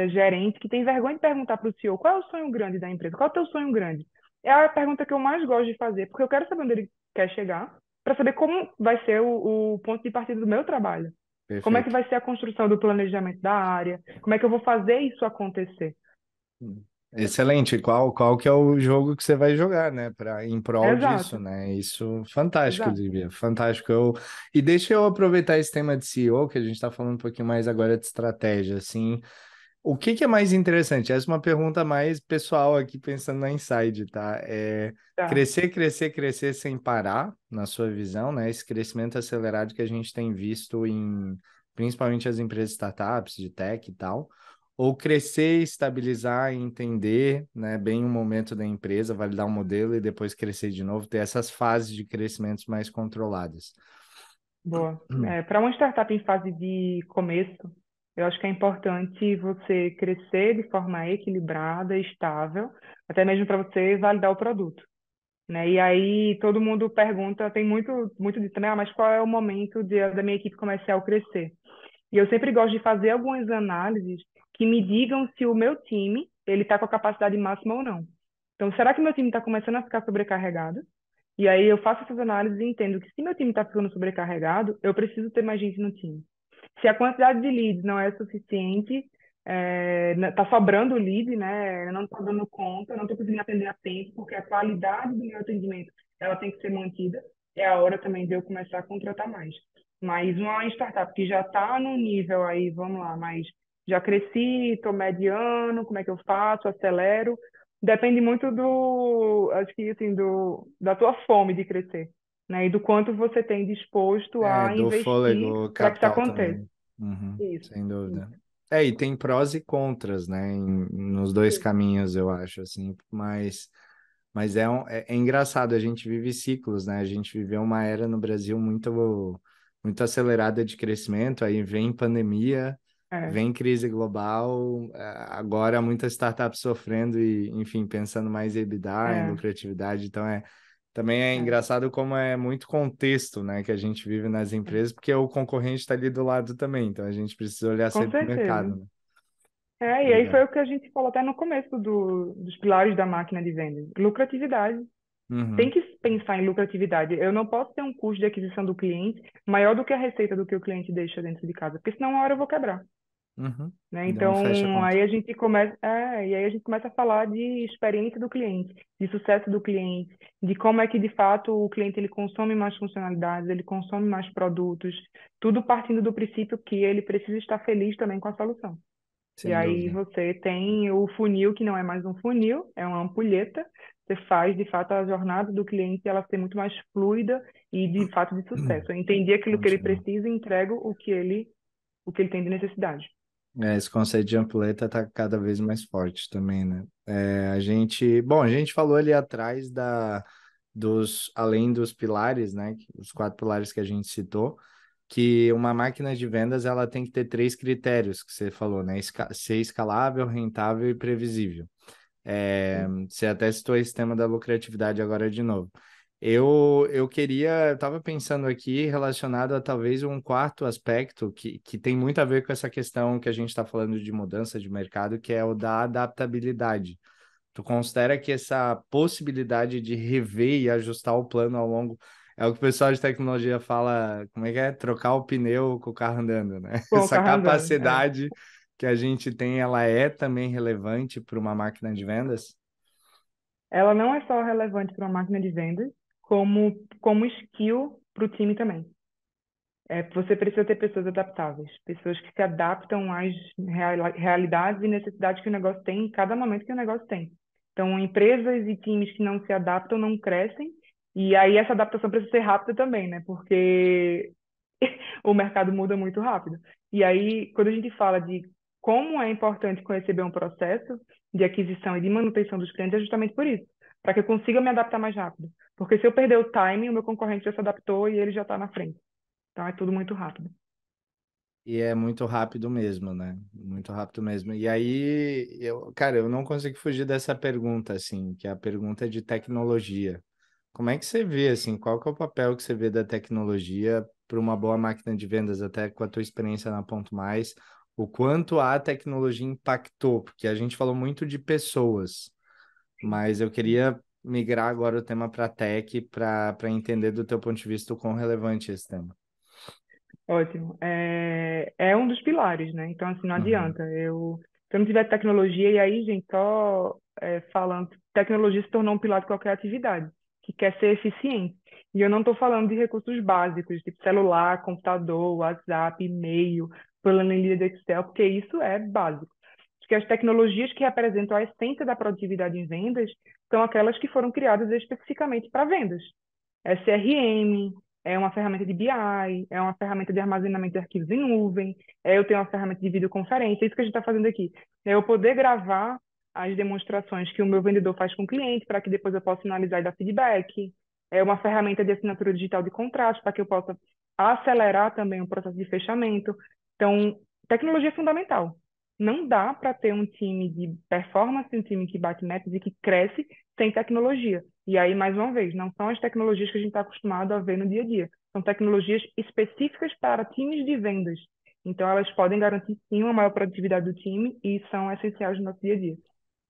gerente que tem vergonha de perguntar para o CEO qual é o sonho grande da empresa, qual é o teu sonho grande. É a pergunta que eu mais gosto de fazer, porque eu quero saber onde ele quer chegar, para saber como vai ser o ponto de partida do meu trabalho. Como é que Perfeito. vai ser a construção do planejamento da área? Como é que eu vou fazer isso acontecer? Excelente. Qual que é o jogo que você vai jogar, né? Em prol disso, Exato, né? Isso, fantástico, exato. Lívia. Fantástico. E deixa eu aproveitar esse tema de CEO, que a gente está falando um pouquinho mais agora de estratégia, assim. O que que é mais interessante? Essa é uma pergunta mais pessoal aqui, pensando na Inside, tá? Tá. Crescer, crescer, crescer sem parar, na sua visão, né? Esse crescimento acelerado que a gente tem visto principalmente as empresas startups, de tech e tal. Ou crescer, estabilizar e entender, né, bem o momento da empresa, validar um modelo e depois crescer de novo, ter essas fases de crescimentos mais controladas. Boa. Para uma startup em fase de começo, eu acho que é importante você crescer de forma equilibrada, estável, até mesmo para você validar o produto, né? E aí todo mundo pergunta, tem muito disso também, mas qual é o momento da minha equipe comercial crescer? E eu sempre gosto de fazer algumas análises que me digam se o meu time ele está com a capacidade máxima ou não. Então, será que meu time está começando a ficar sobrecarregado? E aí eu faço essas análises e entendo que se meu time está ficando sobrecarregado, eu preciso ter mais gente no time. Se a quantidade de leads não é suficiente, está sobrando lead, né? Eu não estou dando conta, eu não estou conseguindo atender a tempo, porque a qualidade do meu atendimento ela tem que ser mantida. É a hora também de eu começar a contratar mais. Mas uma startup que já está no nível aí, vamos lá, mas já cresci, estou mediano, como é que eu faço? Acelero. Depende muito acho que assim, da tua fome de crescer, né? E do quanto você tem disposto a Do investir fôlego para que isso capital aconteça. também. Uhum, Isso, sem dúvida. isso, E tem prós e contras, né, nos dois isso. caminhos, eu acho, assim, mas é engraçado, a gente vive ciclos, né, a gente viveu uma era no Brasil muito acelerada de crescimento, aí vem pandemia, É, vem crise global, agora muitas startups sofrendo e, enfim, pensando mais em EBITDA, em é, lucratividade, então também é é, engraçado como é muito contexto, né, que a gente vive nas é. empresas, porque o concorrente está ali do lado também, então a gente precisa olhar Com sempre para o certeza. mercado, né? E aí Legal. foi o que a gente falou até no começo dos pilares da máquina de vendas. Lucratividade. Tem Uhum, que pensar em lucratividade. Eu não posso ter um custo de aquisição do cliente maior do que a receita do que o cliente deixa dentro de casa, porque senão uma hora eu vou quebrar. uhum. Né? Não fecha a Então, conta. e aí a gente começa a falar de experiência do cliente, de sucesso do cliente, de como é que de fato o cliente ele consome mais funcionalidades, ele consome mais produtos, tudo partindo do princípio que ele precisa estar feliz também com a solução. E Sem aí dúvida. você tem o funil, que não é mais um funil, é uma ampulheta. Você faz, de fato, a jornada do cliente ela ser muito mais fluida e, de fato, de sucesso. Eu entendi aquilo que ele Ótimo. precisa e entrego o que ele tem de necessidade. Esse conceito de ampulheta está cada vez mais forte também, né? A gente falou ali atrás além dos pilares, né? Os 4 pilares que a gente citou, que uma máquina de vendas ela tem que ter 3 critérios que você falou, né? Ser escalável, rentável e previsível. Você até citou esse tema da lucratividade agora de novo. Eu estava pensando aqui relacionado a talvez um quarto aspecto que tem muito a ver com essa questão que a gente está falando de mudança de mercado, que é o da adaptabilidade. Tu considera que essa possibilidade de rever e ajustar o plano ao longo é o que o pessoal de tecnologia fala, como é que é? Trocar o pneu com o carro andando, né? com o Essa carro andando. É. capacidade que a gente tem, ela é também relevante para uma máquina de vendas? Ela não é só relevante para uma máquina de vendas, como skill para o time também. Você precisa ter pessoas adaptáveis, pessoas que se adaptam às realidades e necessidades que o negócio tem em cada momento que o negócio tem. Então, empresas e times que não se adaptam não crescem, e aí essa adaptação precisa ser rápida também, né? Porque o mercado muda muito rápido. E aí, quando a gente fala de como é importante conhecer bem um processo de aquisição e de manutenção dos clientes, é justamente por isso, para que eu consiga me adaptar mais rápido. Porque se eu perder o timing, o meu concorrente já se adaptou e ele já está na frente. Então é tudo muito rápido. E é muito rápido mesmo, né? Muito rápido mesmo. E aí, cara, eu não consigo fugir dessa pergunta, assim, que é a pergunta de tecnologia. Como é que você vê, assim, qual que é o papel que você vê da tecnologia para uma boa máquina de vendas, até com a tua experiência na Ponto Mais, o quanto a tecnologia impactou? Porque a gente falou muito de pessoas, mas eu queria migrar agora o tema para tech, para entender do teu ponto de vista o quão relevante é esse tema. Ótimo. É um dos pilares, né? Então, assim, não Uhum. adianta. Se eu não tiver tecnologia, e aí, gente, só falando, tecnologia se tornou um pilar de qualquer atividade que quer ser eficiente. E eu não estou falando de recursos básicos, tipo celular, computador, WhatsApp, e-mail, planilha de Excel, porque isso é básico. Porque as tecnologias que representam a essência da produtividade em vendas são aquelas que foram criadas especificamente para vendas. CRM, é uma ferramenta de BI, é uma ferramenta de armazenamento de arquivos em nuvem, eu tenho uma ferramenta de videoconferência, é isso que a gente está fazendo aqui. É eu poder gravar as demonstrações que o meu vendedor faz com o cliente, para que depois eu possa analisar e dar feedback. É uma ferramenta de assinatura digital de contratos, para que eu possa acelerar também o processo de fechamento. Então, tecnologia é fundamental. Não dá para ter um time de performance, um time que bate metas e que cresce sem tecnologia. E aí, mais uma vez, não são as tecnologias que a gente está acostumado a ver no dia a dia. São tecnologias específicas para times de vendas. Então, elas podem garantir, sim, uma maior produtividade do time e são essenciais no nosso dia a dia.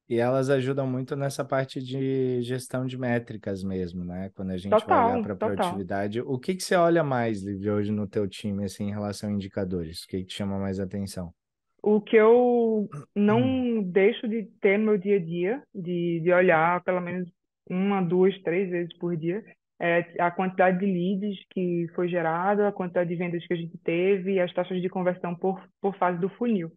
E elas ajudam muito nessa parte de gestão de métricas mesmo, né? Quando a gente vai olhar Total, para total. produtividade, o que que você olha mais, Liv, hoje no teu time, assim, em relação a indicadores? O que que te chama mais atenção? O que eu não deixo de ter no meu dia a dia, de olhar pelo menos uma, duas, três vezes por dia, é a quantidade de leads que foi gerada, a quantidade de vendas que a gente teve e as taxas de conversão por fase do funil,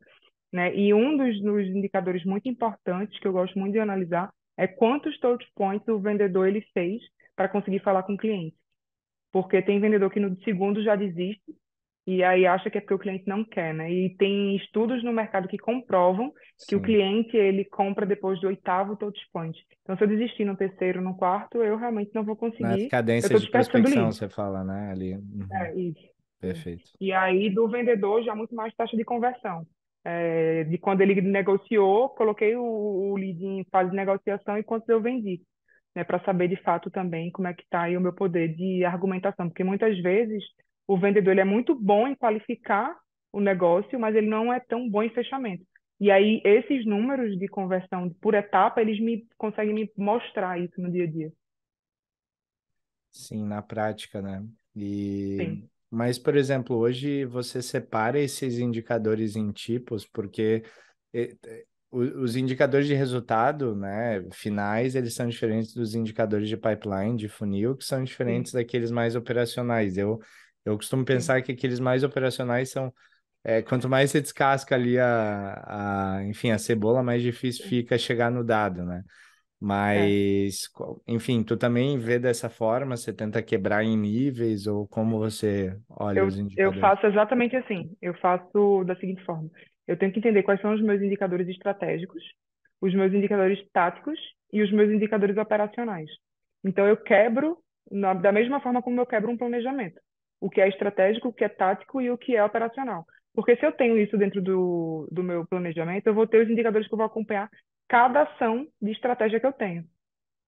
né? E dos indicadores muito importantes que eu gosto muito de analisar é quantos touch points o vendedor ele fez para conseguir falar com o cliente. Porque tem vendedor que no segundo já desiste e aí acha que é porque o cliente não quer, né? E tem estudos no mercado que comprovam que o Sim. cliente ele compra depois do oitavo touch point. Então, se eu desistir no terceiro, no quarto, eu realmente não vou Nas conseguir. Eu cadências estou de desperdiçando prospecção, leads. você fala, né? Ali. Uhum. Isso. Isso. Perfeito. E aí, do vendedor, já muito mais taxa de conversão. De quando ele negociou, coloquei o lead em fase de negociação e quanto eu vendi, né, para saber de fato também como é que está aí o meu poder de argumentação, porque muitas vezes o vendedor ele é muito bom em qualificar o negócio, mas ele não é tão bom em fechamento. E aí, esses números de conversão por etapa, eles me conseguem me mostrar isso no dia a dia. Sim, na prática, né? E Sim, mas, por exemplo, hoje você separa esses indicadores em tipos, porque os indicadores de resultado, né, finais, eles são diferentes dos indicadores de pipeline, de funil, que são diferentes sim, daqueles mais operacionais. Eu costumo sim. pensar que aqueles mais operacionais são, quanto mais você descasca ali enfim, a cebola, mais difícil Sim. fica chegar no dado, né? É. Mas, enfim, tu também vê dessa forma? Você tenta quebrar em níveis ou como você olha os Eu indicadores? faço exatamente assim. Eu faço da seguinte forma: eu tenho que entender quais são os meus indicadores estratégicos, os meus indicadores táticos e os meus indicadores operacionais. Então, eu quebro da mesma forma como eu quebro um planejamento: o que é estratégico, o que é tático e o que é operacional. Porque se eu tenho isso dentro do meu planejamento, eu vou ter os indicadores que eu vou acompanhar cada ação de estratégia que eu tenho.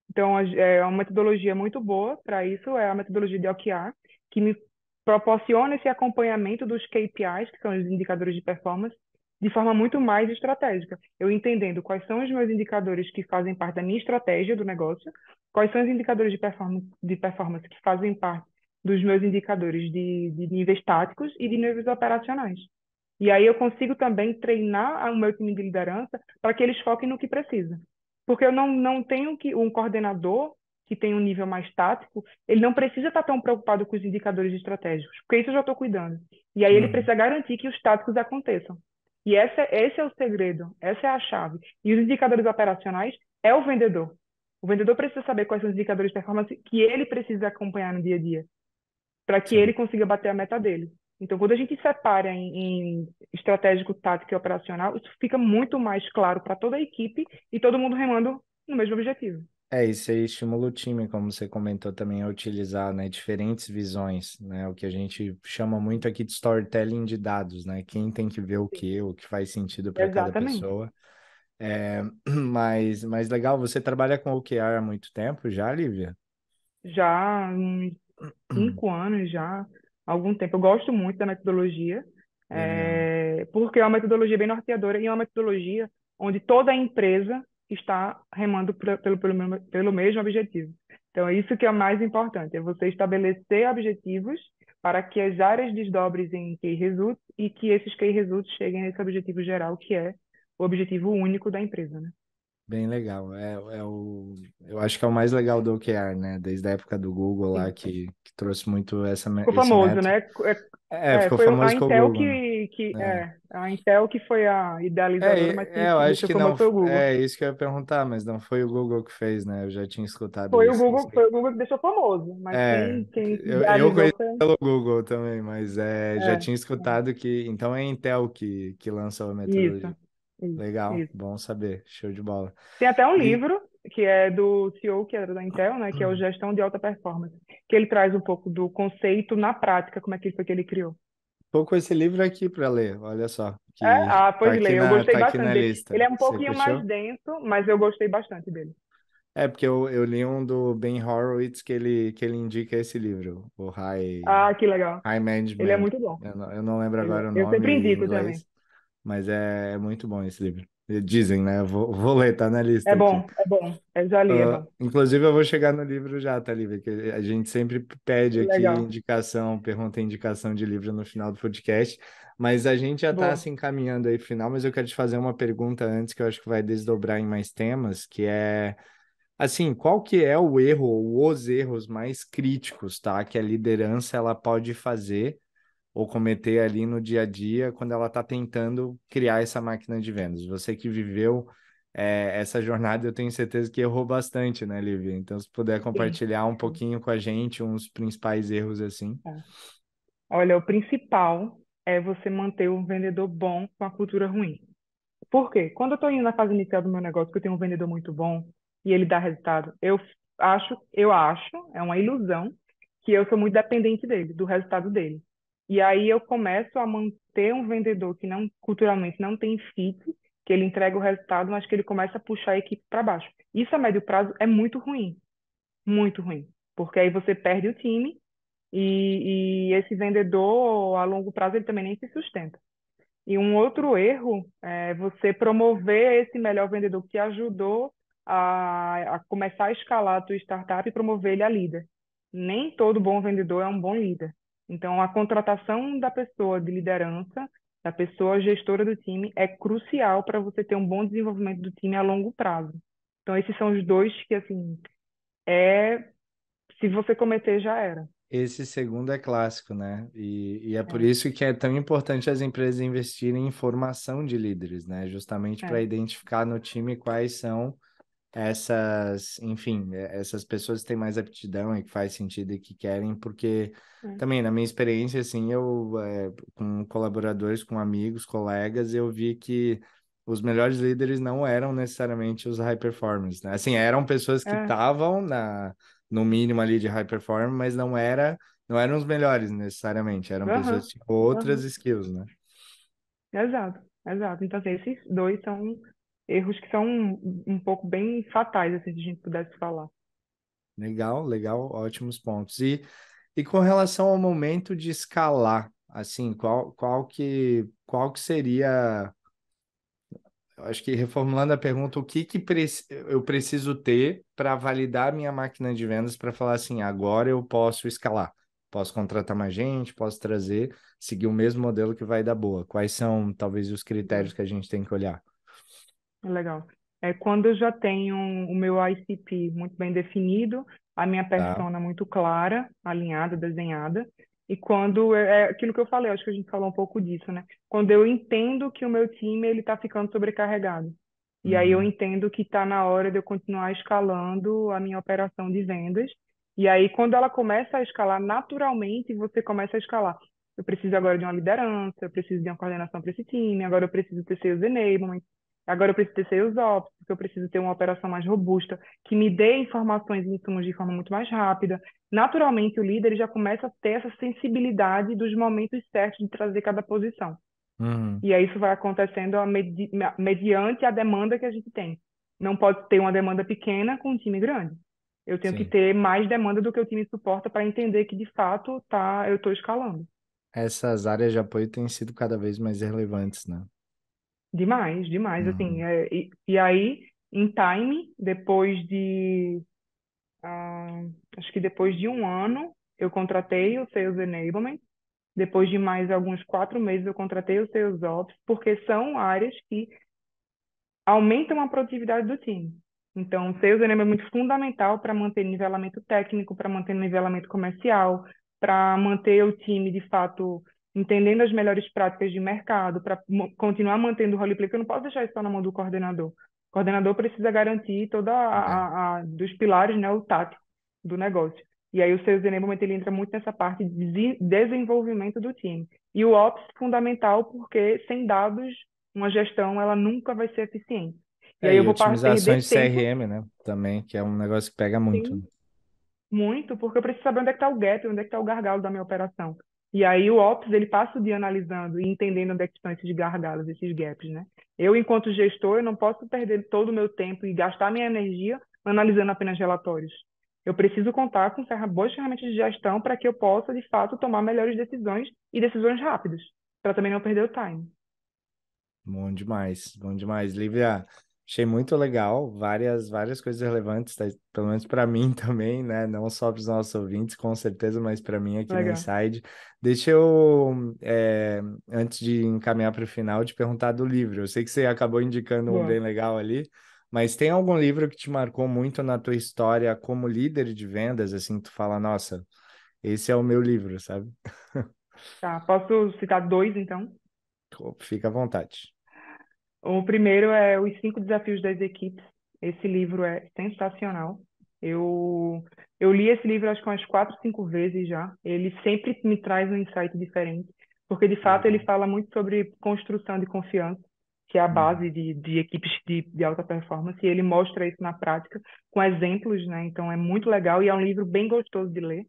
Então, é uma metodologia muito boa para isso, é a metodologia de OKR, que me proporciona esse acompanhamento dos KPIs, que são os indicadores de performance, de forma muito mais estratégica. Eu entendendo quais são os meus indicadores que fazem parte da minha estratégia do negócio, quais são os indicadores de performance que fazem parte dos meus indicadores de níveis táticos e de níveis operacionais. E aí eu consigo também treinar o meu time de liderança para que eles foquem no que precisa. Porque eu não tenho que um coordenador que tem um nível mais tático, ele não precisa estar tão preocupado com os indicadores estratégicos, porque isso eu já estou cuidando. E aí ele Uhum. precisa garantir que os táticos aconteçam. E esse é o segredo, essa é a chave. E os indicadores operacionais é o vendedor. O vendedor precisa saber quais são os indicadores de performance que ele precisa acompanhar no dia a dia para que ele Sim. consiga bater a meta dele. Então, quando a gente separa em estratégico, tático e operacional, isso fica muito mais claro para toda a equipe e todo mundo remando no mesmo objetivo. É, isso aí estimula o time, como você comentou também, a utilizar, né, diferentes visões, né, o que a gente chama muito aqui de storytelling de dados, né, quem tem que ver Sim. o que faz sentido para cada Exatamente. pessoa. É, mas legal, você trabalha com OKR há muito tempo já, Lívia? Já há uns 5 anos já, há algum tempo. Eu gosto muito da metodologia, Legal. porque é uma metodologia bem norteadora e é uma metodologia onde toda a empresa está remando pelo mesmo objetivo. Então, é isso que é o mais importante, é você estabelecer objetivos para que as áreas desdobrem em key results e que esses key results cheguem nesse objetivo geral, que é o objetivo único da empresa, né? Bem legal. Eu acho que é o mais legal do OKR, né? Desde a época do Google lá, Sim. que trouxe muito Ficou esse famoso, método. né? Ficou Foi a famoso com o Intel Google, né? a Intel que foi a idealizadora, mas Eu quem acho deixou que não. famoso foi o Google. É isso que eu ia perguntar, mas não foi o Google que fez, né? Eu já tinha escutado isso. Foi o Google que deixou famoso, mas É, quem eu idealizou conheci foi. pelo Google também, mas já É, tinha escutado que. Então é a Intel que lançou a isso, metodologia. isso, Legal, isso. bom saber. Show de bola. Tem até um E livro que é do CEO, que era da Intel, né, que é o Gestão de Alta Performance, que ele traz um pouco do conceito na prática, como é que foi que ele criou. tô com esse livro aqui para ler, olha só, que Pois ler, eu gostei tá aqui bastante na dele. Ele lista. é um Você pouquinho mais curtiu? denso, mas eu gostei bastante dele. É, porque eu li um do Ben Horowitz que ele indica esse livro, o Ah, que legal. High Ele é Management. muito bom. Eu não lembro agora o Eu nome sempre em indico também. inglês, mas é muito bom esse livro. Dizem, né? Vou ler, tá na lista aqui. É bom. Eu já li, é bom. Inclusive, eu vou chegar no livro já, tá, Lívia? Que a gente sempre pede aqui Legal. indicação, pergunta indicação de livro no final do podcast, mas a gente já está Boa. se encaminhando aí pro final, mas eu quero te fazer uma pergunta antes que eu acho que vai desdobrar em mais temas, que é, assim, qual que é o erro ou os erros mais críticos, tá? Que a liderança ela pode fazer ou cometer ali no dia a dia quando ela está tentando criar essa máquina de vendas. Você que viveu essa jornada, eu tenho certeza que errou bastante, né, Lívia? Então, se puder Sim. compartilhar um Sim. pouquinho com a gente uns principais erros assim. Tá. Olha, o principal é você manter um vendedor bom com a cultura ruim. Por quê? Quando eu estou indo na fase inicial do meu negócio, que eu tenho um vendedor muito bom e ele dá resultado, eu acho, é uma ilusão, que eu sou muito dependente dele, do resultado dele. E aí eu começo a manter um vendedor que não, culturalmente não tem fit, que ele entrega o resultado, mas que ele começa a puxar a equipe para baixo. Isso a médio prazo é muito ruim, porque aí você perde o time e esse vendedor a longo prazo ele também nem se sustenta. E um outro erro é você promover esse melhor vendedor que te ajudou a começar a escalar a tua startup e promover ele a líder. Nem todo bom vendedor é um bom líder. Então, a contratação da pessoa de liderança, da pessoa gestora do time, é crucial para você ter um bom desenvolvimento do time a longo prazo. Então, esses são os dois que, assim, se você cometer, já era. Esse segundo é clássico, né? E é por É, isso que é tão importante as empresas investirem em formação de líderes, né? Justamente para é, identificar no time quais são enfim, essas pessoas que têm mais aptidão e que faz sentido e que querem, porque é. também na minha experiência, assim, com colaboradores, com amigos, colegas, eu vi que os melhores líderes não eram necessariamente os high performers, né? Assim, eram pessoas que É. estavam no mínimo ali de high performance, mas não eram os melhores necessariamente, eram pessoas Aham, que tinham outras aham. skills, né? Exato, exato. Então, assim, esses dois são erros que são um pouco bem fatais, assim, se a gente pudesse falar. Legal, legal, ótimos pontos. E com relação ao momento de escalar, assim, qual que seria acho que reformulando a pergunta, o que eu preciso ter para validar minha máquina de vendas para falar assim, agora eu posso escalar, posso contratar mais gente, posso trazer, seguir o mesmo modelo que vai dar boa. Quais são, talvez, os critérios que a gente tem que olhar, Legal. É quando eu já tenho o meu ICP muito bem definido, a minha tá? persona muito clara, alinhada, desenhada, e quando é aquilo que eu falei, acho que a gente falou um pouco disso, né? Quando eu entendo que o meu time ele está ficando sobrecarregado, e aí eu Uhum, entendo que está na hora de eu continuar escalando a minha operação de vendas, e aí quando ela começa a escalar naturalmente, você começa a escalar. Eu preciso agora de uma liderança, eu preciso de uma coordenação para esse time, agora eu preciso ter sales enablement. Agora eu preciso ter sales ops, porque eu preciso ter uma operação mais robusta, que me dê informações e insumos de forma muito mais rápida. Naturalmente, o líder ele já começa a ter essa sensibilidade dos momentos certos de trazer cada posição. uhum, E aí isso vai acontecendo mediante a demanda que a gente tem. Não pode ter uma demanda pequena com um time grande. Eu tenho que sim. ter mais demanda do que o time suporta para entender que, de fato, eu estou escalando. Essas áreas de apoio têm sido cada vez mais relevantes, né? Demais, demais. Assim, Uhum, e aí, em time, acho que depois de um ano, eu contratei o Sales Enablement. Depois de mais alguns 4 meses, eu contratei o Sales Ops, porque são áreas que aumentam a produtividade do time. Então, o Sales Enablement é muito fundamental para manter nivelamento técnico, para manter nivelamento comercial, para manter o time, de fato, entendendo as melhores práticas de mercado, para continuar mantendo o roleplay, porque eu não posso deixar isso só na mão do coordenador. O coordenador precisa garantir toda é. dos pilares, né, o tático do negócio. E aí o Sales Enablement ele entra muito nessa parte de desenvolvimento do time. E o Ops fundamental porque sem dados uma gestão ela nunca vai ser eficiente. E aí eu E vou otimizações perder de tempo, CRM, né? Também, que é um negócio que pega muito, né? sim, muito, porque eu preciso saber onde é que está o gap, onde é que está o gargalo da minha operação. E aí o Ops, ele passa o dia analisando e entendendo onde é que estão esses gargalos, esses gaps, né? Eu, enquanto gestor, eu não posso perder todo o meu tempo e gastar minha energia analisando apenas relatórios. Eu preciso contar com boas ferramentas de gestão para que eu possa, de fato, tomar melhores decisões e decisões rápidas, para também não perder o time. Bom demais, bom demais. Lívia, achei muito legal, várias coisas relevantes, tá? Pelo menos para mim também, né? Não só para os nossos ouvintes, com certeza, mas para mim aqui no Legal. Inside. Deixa eu, antes de encaminhar para o final, te perguntar do livro. Eu sei que você acabou indicando um bem Boa. legal ali, mas tem algum livro que te marcou muito na tua história como líder de vendas, assim, que tu fala, nossa, esse é o meu livro, sabe? Tá, posso citar dois, então? Fica à vontade. O primeiro é Os Cinco Desafios das Equipes. Esse livro é sensacional. Eu, eu li esse livro acho que umas 4, 5 vezes já. Ele sempre me traz um insight diferente, porque de fato ele Legal. fala muito sobre construção de confiança, que é a Uhum. base de equipes de alta performance, e ele mostra isso na prática com exemplos, né? Então é muito legal e é um livro bem gostoso de ler.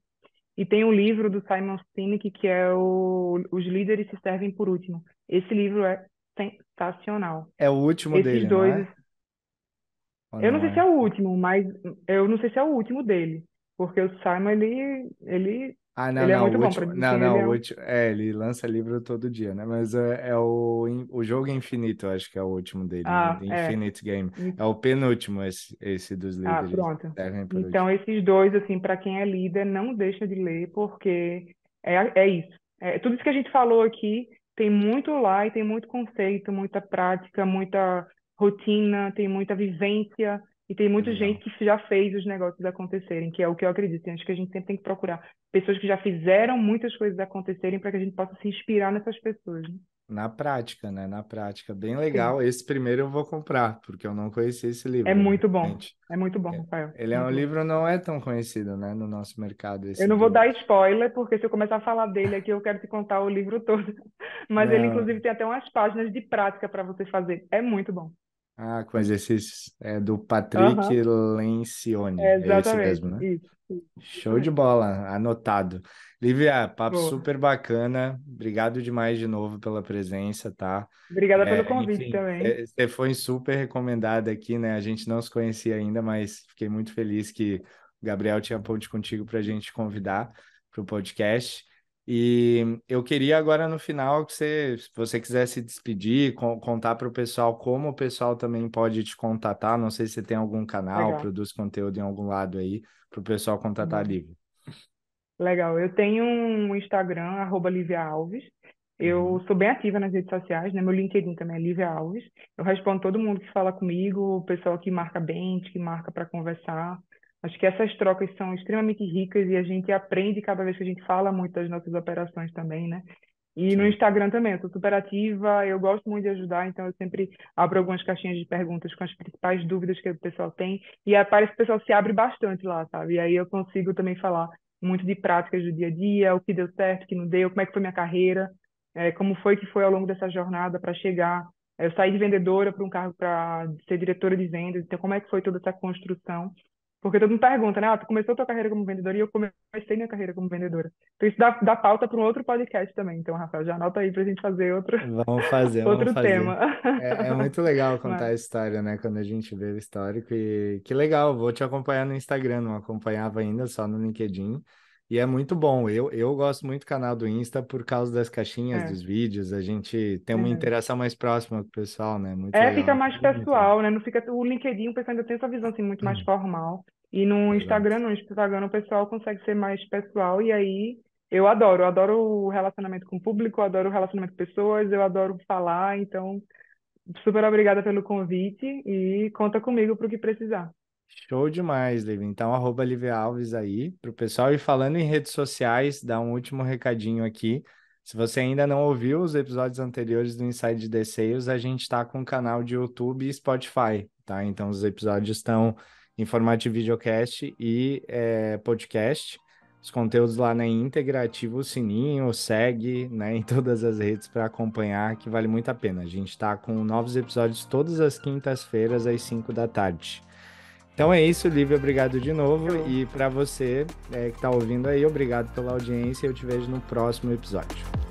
E tem um livro do Simon Sinek que é Os Líderes se Servem por Último. Esse livro é sensacional. É o último Esses dele, não dois, é? Ou eu não não sei se é é? o último, mas eu não sei se é o último dele, porque o Simon Ah, não, ele é não, muito o bom para último, dizer não, assim, ele não, é o um, último, ele lança livro todo dia, né? Mas é o Jogo Infinito, eu acho que é o último dele, né? The é. Infinite Game. É o penúltimo, esse dos líderes. Pronto. Servem por Então, último. esses dois, assim, para quem é líder, não deixa de ler, porque é isso. Tudo isso que a gente falou aqui tem muito lá e tem muito conceito, muita prática, muita rotina, tem muita vivência e tem muita gente Legal. que já fez os negócios acontecerem, que é o que eu acredito. Acho que a gente sempre tem que procurar pessoas que já fizeram muitas coisas acontecerem para que a gente possa se inspirar nessas pessoas, né? Na prática, né? Na prática, bem Sim, legal. Esse primeiro eu vou comprar, porque eu não conhecia esse é livro, muito bom. realmente. É muito bom, Rafael. Ele é um Muito bom. livro não é tão conhecido, né? No nosso mercado, Eu esse não vou do... dar spoiler, porque se eu começar a falar dele aqui, eu quero te contar o livro todo. Mas ele, Não, inclusive, tem até umas páginas de prática para você fazer. É muito bom. com exercícios. É do Patrick Aham, Lencioni. É esse exatamente. mesmo, né? Isso Show de mesmo. bola, anotado. Lívia, papo Boa. super bacana. Obrigado demais de novo pela presença, tá? Obrigada pelo convite Enfim, também. você foi super recomendada aqui, né? A gente não se conhecia ainda, mas fiquei muito feliz que o Gabriel tinha ponte contigo para a gente convidar para o podcast. E eu queria agora no final que você, se você quiser se despedir, contar para o pessoal como o pessoal também pode te contatar. Não sei se você tem algum canal, Legal. produz conteúdo em algum lado aí, para o pessoal contatar a Uhum. Lívia. Legal. Eu tenho um Instagram, @Lívia Alves. Eu Uhum. sou bem ativa nas redes sociais, né? Meu LinkedIn também é Lívia Alves. Eu respondo todo mundo que fala comigo, o pessoal que marca bench, que marca para conversar. Acho que essas trocas são extremamente ricas e a gente aprende cada vez que a gente fala muito das nossas operações também, né? E no Sim. Instagram também, eu sou super ativa, eu gosto muito de ajudar, então eu sempre abro algumas caixinhas de perguntas com as principais dúvidas que o pessoal tem, e parece que o pessoal se abre bastante lá, sabe? E aí eu consigo também falar muito de práticas do dia a dia, o que deu certo, o que não deu, como é que foi minha carreira, como foi que foi ao longo dessa jornada para chegar. Eu saí de vendedora para um cargo para ser diretora de vendas, então como é que foi toda essa construção? Porque todo mundo pergunta, né? Ah, tu começou tua carreira como vendedora e eu comecei minha carreira como vendedora. Então, isso dá pauta para um outro podcast também. Então, Rafael, já anota aí para a gente fazer outro, Vamos fazer, vamos outro fazer. tema. É muito legal contar Mas, a história, né? Quando a gente vê o histórico. E que legal, vou te acompanhar no Instagram, não acompanhava ainda, só no LinkedIn. E é muito bom. Eu gosto muito do canal do Insta por causa das caixinhas, é, dos vídeos. A gente tem uma verdade. interação mais próxima com o pessoal, né? Muito Fica legal. mais Muito legal. pessoal, né? Não fica, o LinkedIn, o pessoal ainda tem essa visão assim, muito mais formal. E no Exato. Instagram, não. No Instagram, o pessoal consegue ser mais pessoal. E aí, eu adoro o relacionamento com o público, eu adoro o relacionamento com pessoas, eu adoro falar. Então, super obrigada pelo convite e conta comigo para o que precisar. Show demais, Liv. Então, Lívia Alves aí para o pessoal. E falando em redes sociais, dá um último recadinho aqui. Se você ainda não ouviu os episódios anteriores do Inside the Sales, a gente está com um canal de YouTube e Spotify, tá? Então, os episódios estão em formato de videocast e podcast. Os conteúdos lá na íntegra, ativa o sininho, segue, né, em todas as redes para acompanhar, que vale muito a pena. A gente está com novos episódios todas as quintas-feiras, às 5 da tarde. Então é isso, Lívia, obrigado de novo. Show. E para você que está ouvindo aí, obrigado pela audiência. Eu te vejo no próximo episódio.